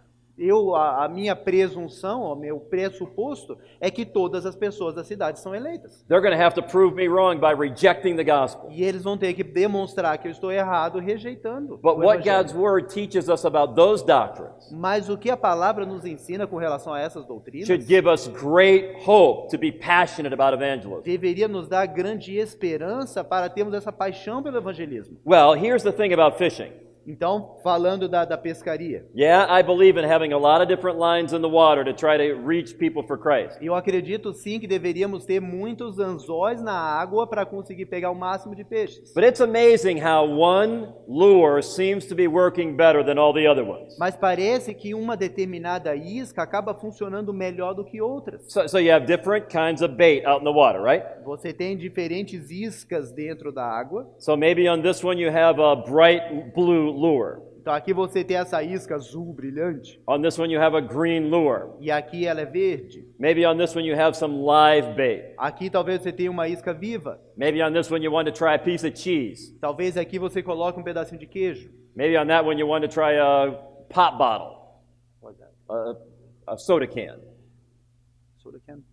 A minha presunção, o meu pressuposto é que todas as pessoas da cidade são eleitas. They're going to have to prove me wrong by rejecting the gospel. E eles vão ter que demonstrar que eu estou errado rejeitando But o what evangelho. God's word teaches us about those doctrines Mas o que a palavra nos ensina com relação a essas doutrinas should give us great hope to be passionate about evangelism. deveria nos dar grande esperança para termos essa paixão pelo evangelismo. Well, here's the thing about fishing. Então, falando da pescaria, Yeah, I believe in having a lot of different lines in the water to try to reach people for Christ. eu acredito sim que deveríamos ter muitos anzóis na água para conseguir pegar o máximo de peixes. But it's amazing how one lure seems to be working better than all the other ones. Mas parece que uma determinada isca acaba funcionando melhor do que outras. So you have different kinds of bait out in the water, right? Você tem diferentes iscas dentro da água. So maybe on this one you have a bright blue lure. Então aqui você tem essa isca azul brilhante On this one you have a green lure. e aqui ela é verde. Maybe on this one you have some live bait. Aqui talvez você tenha uma isca viva. Maybe on this one you want to try a piece of cheese. Talvez aqui você coloque um pedacinho de queijo. Maybe on that one you want to try a pop bottle, a soda can,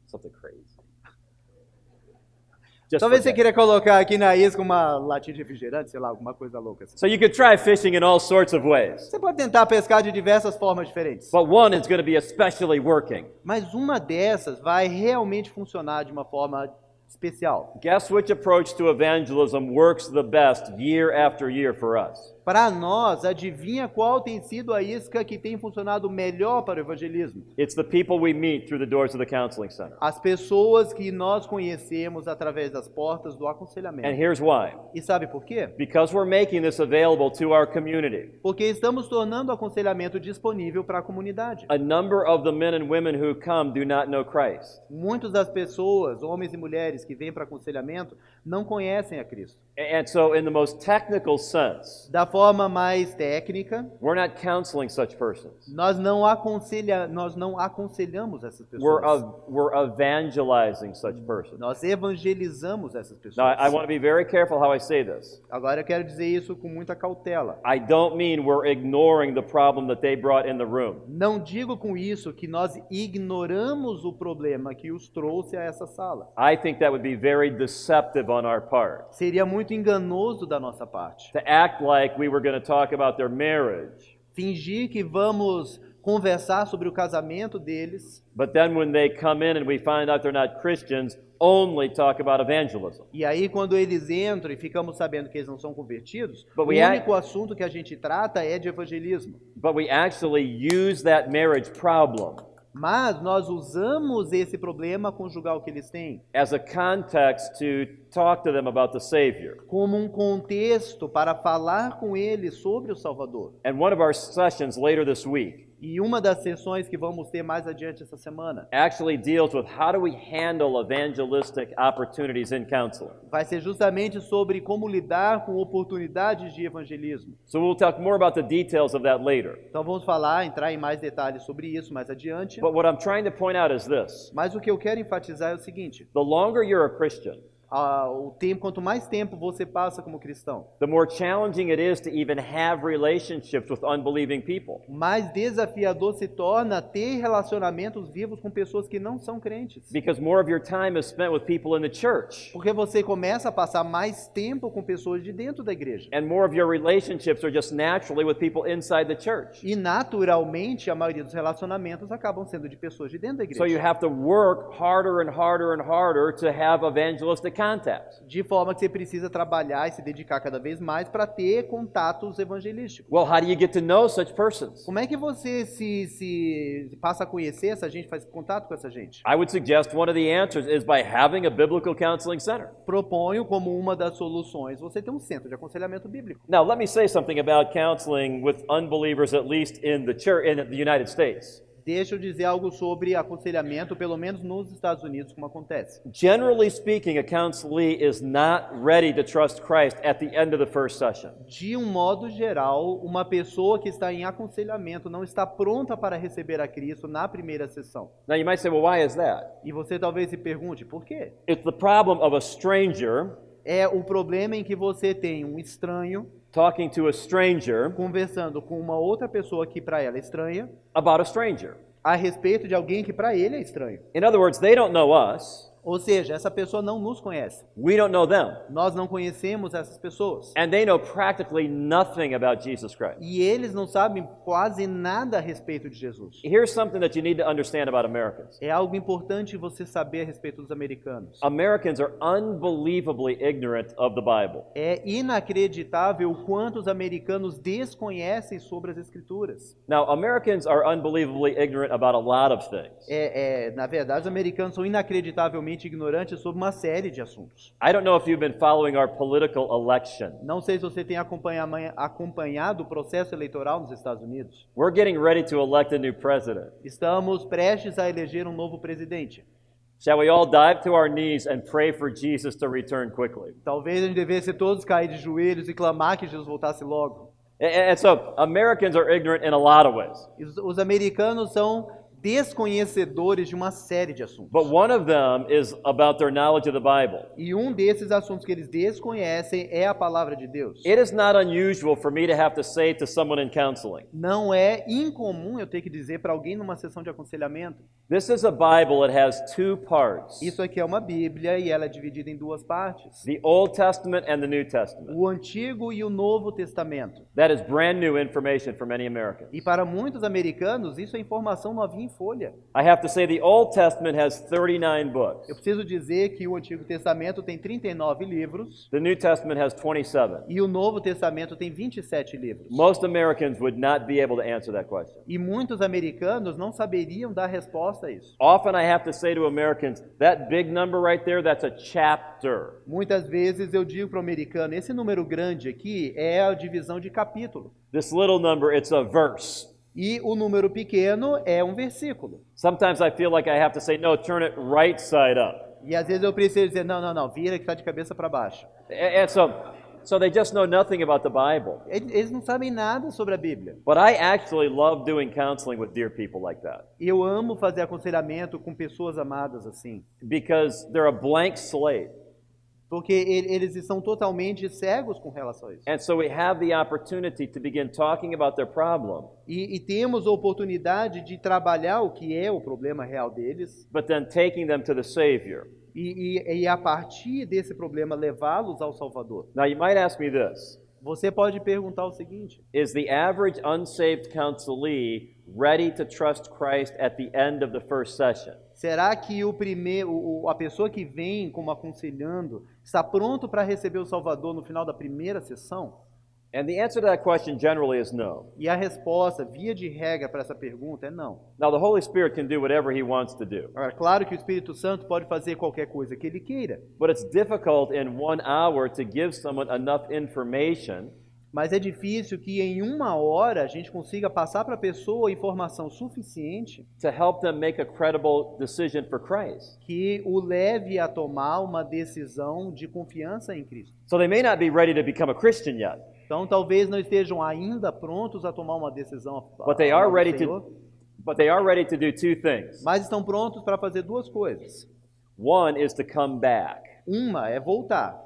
something crazy. Just Talvez for você that. queira colocar aqui na isca uma latinha de refrigerante, sei lá, alguma coisa louca assim. So you could try fishing in all sorts of ways. Você pode tentar pescar de diversas formas diferentes. But one is going to be especially working. Mas uma dessas vai realmente funcionar de uma forma especial. Guess which approach to evangelism works the best year after year for us? Para nós, adivinha qual tem sido a isca que tem funcionado melhor para o evangelismo? It's the people we meet through the doors of the counseling center. As pessoas que nós conhecemos através das portas do And aconselhamento. here's why. E sabe por quê? Because we're making this available to our community. Porque estamos tornando o aconselhamento disponível para a comunidade. A number of the men and women who come do not know Christ. Muitas das pessoas, homens e mulheres que vêm para aconselhamento, não conhecem a Cristo. And so in the most technical sense, Da forma mais técnica, we're not counseling such persons. nós não aconselhamos essas pessoas. We're evangelizing such persons. Nós evangelizamos essas pessoas. Now, I want to be very careful how I say this. Agora eu quero dizer isso com muita cautela. I don't mean we're ignoring the problem that they brought in the room. Não digo com isso que nós ignoramos o problema que os trouxe a essa sala. I think that would be very deceptive on our part. Seria muito enganoso da nossa parte. To act like we were going to talk about their marriage. Fingir que vamos conversar sobre o casamento deles, But then when they come in and we find out they're not Christians, only talk about evangelism. e aí quando eles entram e ficamos sabendo que eles não são convertidos, But o we único assunto que a gente trata é de evangelismo. But we actually use that marriage problem Mas nós usamos esse problema conjugal que eles têm as a context to talk to them about the Savior. como um contexto para falar com eles sobre o Salvador. And one of our sessions later this week E uma das sessões que vamos ter mais adiante essa semana actually deals with how do we handle evangelistic opportunities in counseling. vai ser justamente sobre como lidar com oportunidades de evangelismo. So we'll talk more about the details of that later. Então vamos entrar em mais detalhes sobre isso mais adiante. But what I'm trying to point out is this. Mas o que eu quero enfatizar é o seguinte: The longer you're a Christian, quanto mais tempo você passa como cristão, the more challenging it is to even have relationships with unbelieving people. mais desafiador se torna ter relacionamentos vivos com pessoas que não são crentes. Because more of your time is spent with people in the church. Porque você começa a passar mais tempo com pessoas de dentro da igreja. And more of your relationships are just naturally with people inside the church. E naturalmente a maioria dos relacionamentos acabam sendo de pessoas de dentro da igreja. So you have to work harder and harder and harder to have evangelistic contacts. De forma que você precisa trabalhar e se dedicar cada vez mais para ter contatos evangelísticos. Well, how do you get to know such persons? Como é que você se passa a conhecer essa gente, faz contato com essa gente? I would suggest one of the answers is by having a biblical counseling center. Proponho como uma das soluções você ter um centro de aconselhamento bíblico. Now, let me say something about counseling with unbelievers, at least in the church, in the United States. Deixa eu dizer algo sobre aconselhamento, pelo menos nos Estados Unidos, como acontece. Generally speaking, a counselee is not ready to trust Christ at the end of the first session. De um modo geral, uma pessoa que está em aconselhamento não está pronta para receber a Cristo na primeira sessão. Now, you might say, well, why is that? E você talvez se pergunte, por quê? It's the problem of a stranger É o problema em que você tem um estranho talking to a stranger conversando com uma outra pessoa que para ela é estranha, about a stranger. a respeito de alguém que para ele é estranho. In other words, they don't know us. Ou seja, essa pessoa não nos conhece. We don't know them. Nós não conhecemos essas pessoas. And they know practically nothing about Jesus Christ. E eles não sabem quase nada a respeito de Jesus. Here's something that you need to understand about Americans. É algo importante você saber a respeito dos americanos. Americans are unbelievably ignorant of the Bible. É inacreditável o quanto os americanos desconhecem sobre as Escrituras. Now, Americans are unbelievably ignorant about a lot of things. Na verdade, os americanos são inacreditavelmente ignorantes sobre uma série de assuntos. I don't know if you've been following our political election. Não sei se você tem acompanhado o processo eleitoral nos Estados Unidos. We're getting ready to elect a new president. Estamos prestes a eleger um novo presidente. Shall we all dive to our knees and pray for Jesus to return quickly? Talvez a gente devesse todos cair de joelhos e clamar que Jesus voltasse logo. And so, Americans are ignorant in a lot of ways. Os americanos são desconhecedores de uma série de assuntos. But one of them is about their knowledge of the Bible. E um desses assuntos que eles desconhecem é a palavra de Deus. It is not unusual for me to have to say to someone in counseling, Não é incomum eu ter que dizer para alguém numa sessão de aconselhamento: this is a Bible that has two parts, isso aqui é uma Bíblia e ela é dividida em duas partes. the Old Testament and the New Testament. O Antigo e o Novo Testamento. That is brand new information for many Americans. E para muitos americanos, isso é informação novinha em folha. I have to say the Old Testament has 39 books. Eu preciso dizer que o Antigo Testamento tem 39 livros The New Testament has 27. e o Novo Testamento tem 27 livros. Most Americans would not be able to answer that question. E muitos americanos não saberiam dar resposta a isso. Often I have to say to Americans, that big number right there, that's a chapter. Muitas vezes eu digo para o americano, esse número grande aqui é a divisão de capítulo. This little number, it's a verse. E o número pequeno é um versículo. Sometimes I feel like I have to say, no, turn it right side up. E às vezes eu preciso dizer, não, vira que está de cabeça para baixo. And so they just know nothing about the Bible. Eles não sabem nada sobre a Bíblia. But I actually love doing counseling with dear people like that. Eu amo fazer aconselhamento com pessoas amadas assim. Because they're a blank slate. Porque eles estão totalmente cegos com relação a isso. And so we have the opportunity to begin talking about their problem, E temos a oportunidade de trabalhar o que é o problema real deles but then taking them to the Savior. e a partir desse problema levá-los ao Salvador. Now you might ask me this. Você pode perguntar o seguinte: is the average unsaved counselee ready to trust Christ at the end of the first session? será que a pessoa que vem como aconselhando está pronto para receber o Salvador no final da primeira sessão? And the answer to that question generally is no. E a resposta, via de regra, para essa pergunta é não. Now, the Holy Spirit can do whatever He wants to do, Agora, claro que o Espírito Santo pode fazer qualquer coisa que ele queira, but it's difficult in 1 hour to give someone enough information mas é difícil que em 1 hora a gente consiga passar para a pessoa informação suficiente to help them make a credible decision for Christ. que o leve a tomar uma decisão de confiança em Cristo. So they may not be ready to become a Christian yet, Então, talvez não estejam ainda prontos a tomar uma decisão but they are ao ready Senhor, to do two things. mas estão prontos para fazer duas coisas. One is to come back. Uma é voltar,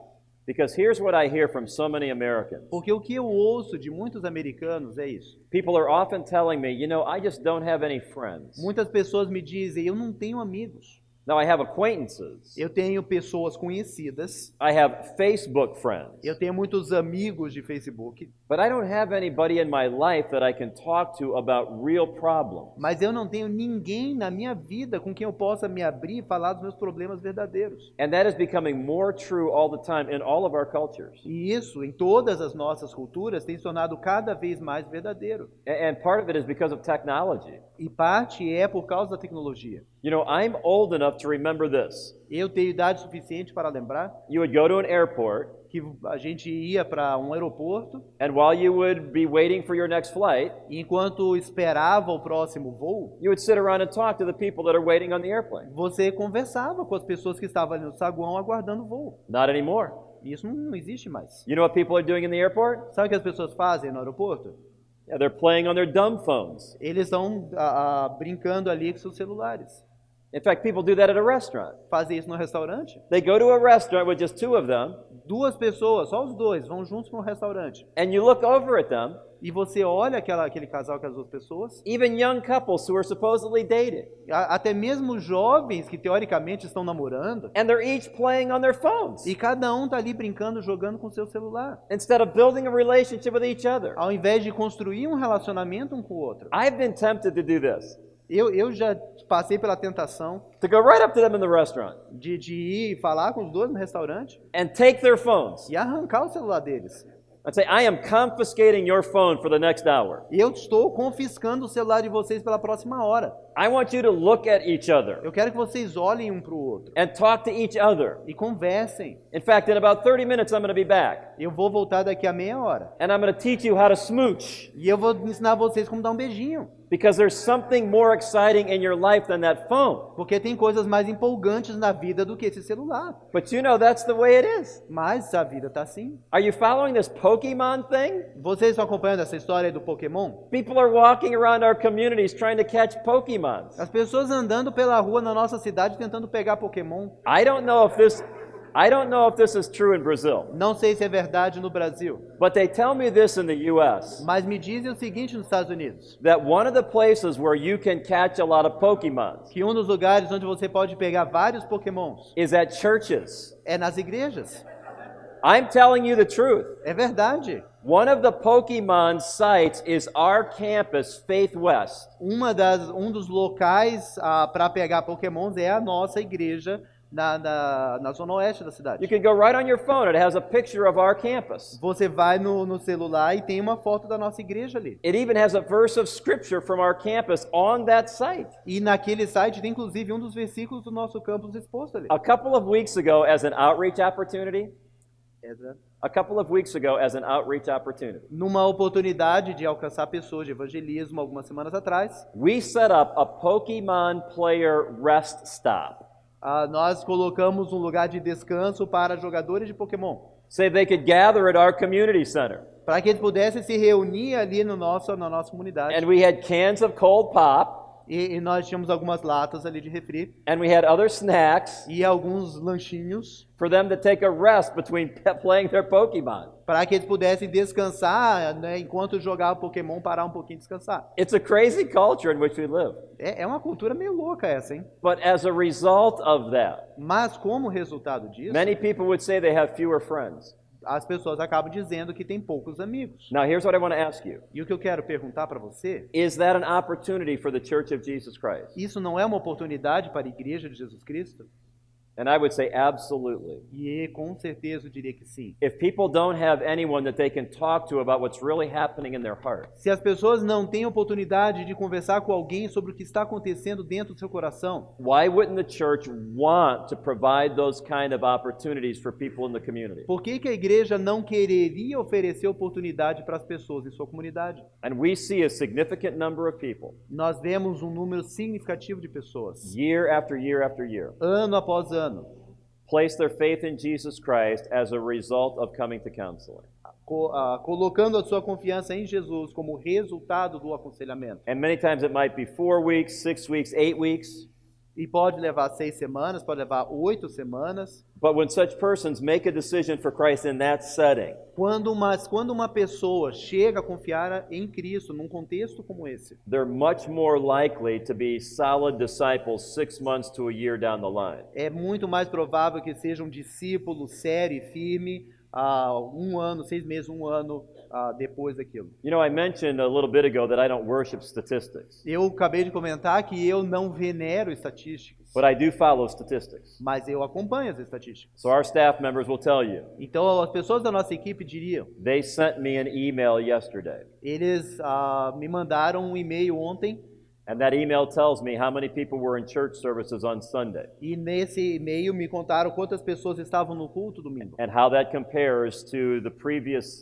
Because here's what I hear from so many Americans. porque o que eu ouço de muitos americanos é isso. People are often telling me, I just don't have any friends. Muitas pessoas me dizem, eu não tenho amigos. Now, I have acquaintances. Eu tenho pessoas conhecidas, I have Facebook friends. eu tenho muitos amigos de Facebook, But I don't have anybody in my life that I can talk to about real problems. mas eu não tenho ninguém na minha vida com quem eu possa me abrir e falar dos meus problemas verdadeiros. And that is becoming more true all the time in all of our cultures. E isso, em todas as nossas culturas, tem se tornado cada vez mais verdadeiro. And part of it is because of technology. E parte é por causa da tecnologia. I'm old enough to remember this. Eu tenho idade suficiente para lembrar You would go to an airport, que a gente ia para um aeroporto and while you would be waiting for your next flight, e enquanto esperava o próximo voo, you would sit around and talk to the people that are waiting on the airplane. você conversava com as pessoas que estavam ali no saguão aguardando o voo. Not anymore. Isso não existe mais. You know what people are doing in the airport? Sabe o que as pessoas fazem no aeroporto? Yeah, they're playing on their dumb phones. Eles estão brincando ali com seus celulares. In fact, people do that at a restaurant. Fazem isso no restaurante. They go to a restaurant with just two of them, Duas pessoas, só os dois, vão juntos para um restaurante. and you look over at them, E você olha aquele casal, aquelas duas pessoas, even young couples who are supposedly dating, até mesmo jovens que teoricamente estão namorando, and they're each playing on their phones e cada um tá ali brincando, jogando com seu celular, instead of building a relationship with each other. ao invés de construir um relacionamento um com o outro. I've been tempted to do this, Eu já passei pela tentação to go right up to them in the restaurant de ir falar com os dois no restaurante and take their phones e arrancar o celular deles. and say, I am confiscating your phone for the next hour. Eu estou confiscando o celular de vocês pela próxima hora. I want you to look at each other Eu quero que vocês olhem um para o outro and talk to each other. e conversem. In fact, in about 30 minutes, I'm going to be back, Eu vou voltar daqui a meia hora. and I'm going to teach you how to smooch. E eu vou ensinar vocês como dar um beijinho. Because there's something more exciting in your life than that phone. Porque tem coisas mais empolgantes na vida do que esse celular. But that's the way it is. Mas a vida tá assim. Are you following this Pokemon thing? Vocês estão acompanhando essa história do Pokémon? People are walking around our communities trying to catch Pokemons. As pessoas andando pela rua na nossa cidade tentando pegar Pokémon. I don't know if this is true in Brazil, Não sei se é verdade no Brasil. but they tell me this in the US, Mas me dizem o seguinte nos Estados Unidos. that one of the places where you can catch a lot of Pokemons Que um dos lugares onde você pode pegar vários Pokémons is at churches. é nas igrejas. I'm telling you the truth. É verdade. One of the Pokemon sites is our campus, Faith West. Um dos locais para pegar Pokémons é a nossa igreja na zona oeste da You cidade. can go right on your phone. It has a picture of our campus. Você vai no celular e tem uma foto da nossa igreja ali. It even has a verse of scripture from our campus on that site. E naquele site tem inclusive um dos versículos do nosso campus exposto ali. A couple of weeks ago, as an outreach opportunity, Numa oportunidade de alcançar pessoas de evangelismo algumas semanas atrás, we set up a Pokemon player rest stop nós colocamos um lugar de descanso para jogadores de Pokémon, so they could gather at our community center. para que eles pudessem se reunir ali na nossa comunidade. And we had cans of cold pop, E nós tínhamos algumas latas ali de refri and we had other snacks e alguns lanchinhos for them to take a rest between playing their Pokemon. para que eles pudessem descansar, né, enquanto jogavam Pokémon, parar um pouquinho e descansar. It's a crazy culture in which we live. É uma cultura meio louca essa, hein? But as a result of that, Mas como resultado disso, many people would say they have fewer friends. as pessoas acabam dizendo que tem poucos amigos. Now, here's what I want to ask you. E o que eu quero perguntar para você, Is that an opportunity for the Church of Jesus Christ? isso não é uma oportunidade para a Igreja de Jesus Cristo? And I would say absolutely. E com certeza eu diria que sim. If people don't have anyone that they can talk to about what's really happening in their heart, Se as pessoas não têm oportunidade de conversar com alguém sobre o que está acontecendo dentro do seu coração, why wouldn't the church want to provide those kind of opportunities for people in the community? por que que a igreja não quereria oferecer oportunidade para as pessoas em sua comunidade? And we see a significant number of people, Nós vemos um número significativo de pessoas, year after year after year, ano após ano, place their faith in Jesus Christ as a result of coming to counseling. colocando a sua confiança em Jesus como resultado do aconselhamento. And many times it might be 4 weeks, 6 weeks, 8 weeks. E pode levar 6 semanas, pode levar 8 semanas. But when such persons make a decision for Christ in that setting, Quando uma pessoa chega a confiar em Cristo num contexto como esse, they're much more likely to be solid disciples 6 months to a year down the line. é muito mais provável que seja um discípulo sério e firme, 1 ano, 6 meses, 1 ano depois daquilo. You know, I mentioned a little bit ago that I don't worship statistics, Eu acabei de comentar que eu não venero estatísticas, but I do follow statistics. mas eu acompanho as estatísticas. So our staff members will tell you, Então, as pessoas da nossa equipe diriam, they sent me an email yesterday, eles me mandaram um e-mail ontem, and that email tells me how many people were in church services on Sunday, e nesse e-mail me contaram quantas pessoas estavam no culto domingo. and how that compares to the previous,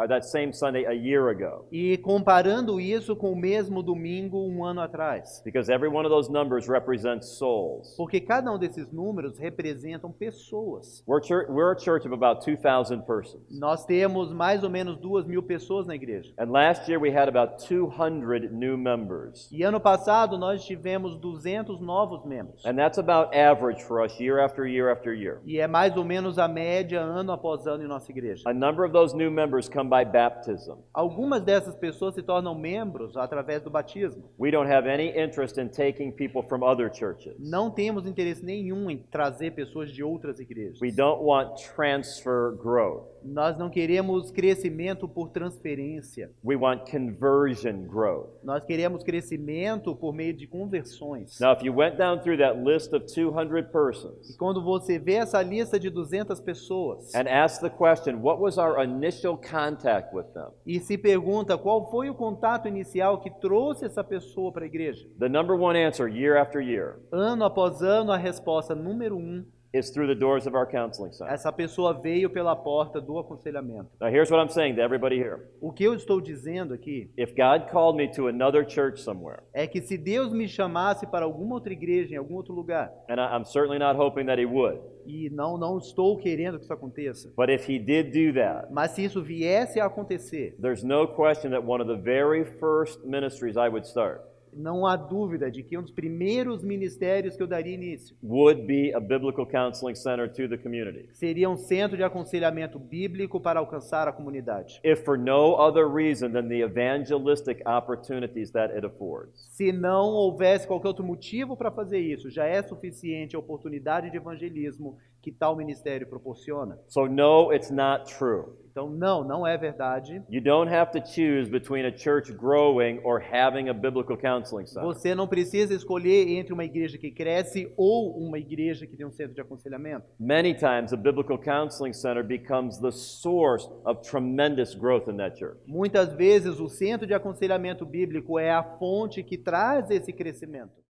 that same Sunday a year ago. E comparando isso com o mesmo domingo 1 ano atrás. Because every one of those numbers represents souls. Porque cada um desses números representam pessoas. We're a church of about 2,000 persons. Nós temos mais ou menos 2.000 pessoas na igreja. And last year we had about 200 new members. E ano passado nós tivemos 200 novos membros. And that's about average for us year after year after year. E é mais ou menos a média ano após ano em nossa igreja. A number of those new members come by baptism. Algumas dessas pessoas se tornam membros através do batismo. We don't have any interest in taking people from other churches. Não temos interesse nenhum em trazer pessoas de outras igrejas. We don't want transfer growth. Nós não queremos crescimento por transferência. We want conversion growth. Nós queremos crescimento por meio de conversões. Now, if you went down through that list of 200 persons E quando você vê essa lista de 200 pessoas and ask the question, what was our initial contact with them? e se pergunta qual foi o contato inicial que trouxe essa pessoa para a igreja, The number one answer year after year ano após ano, a resposta número 1, is through the doors of our counseling center. essa pessoa veio pela porta do aconselhamento. Now, here's what I'm saying to everybody here. O que eu estou dizendo aqui If God called me to another church somewhere, é que se Deus me chamasse para alguma outra igreja, em algum outro lugar, and I'm certainly not hoping that He would, e não estou querendo que isso aconteça, but if He did do that, mas se isso viesse a acontecer, there's no question that one of the very first ministries I would start não há dúvida de que um dos primeiros ministérios que eu daria início would be a biblical counseling center to the community. seria um centro de aconselhamento bíblico para alcançar a comunidade. If for no other reason than the evangelistic opportunities that it affords. Se não houvesse qualquer outro motivo para fazer isso, já é suficiente a oportunidade de evangelismo que tal ministério proporciona. So no, it's not true. Então, não é verdade. You don't have to choose between a church growing or having a biblical counseling center. Você não precisa escolher entre uma igreja que cresce ou uma igreja que tem um centro de aconselhamento. Many times a biblical counseling center becomes the source of tremendous growth in that church. Muitas vezes o centro de aconselhamento bíblico é a fonte que traz esse crescimento.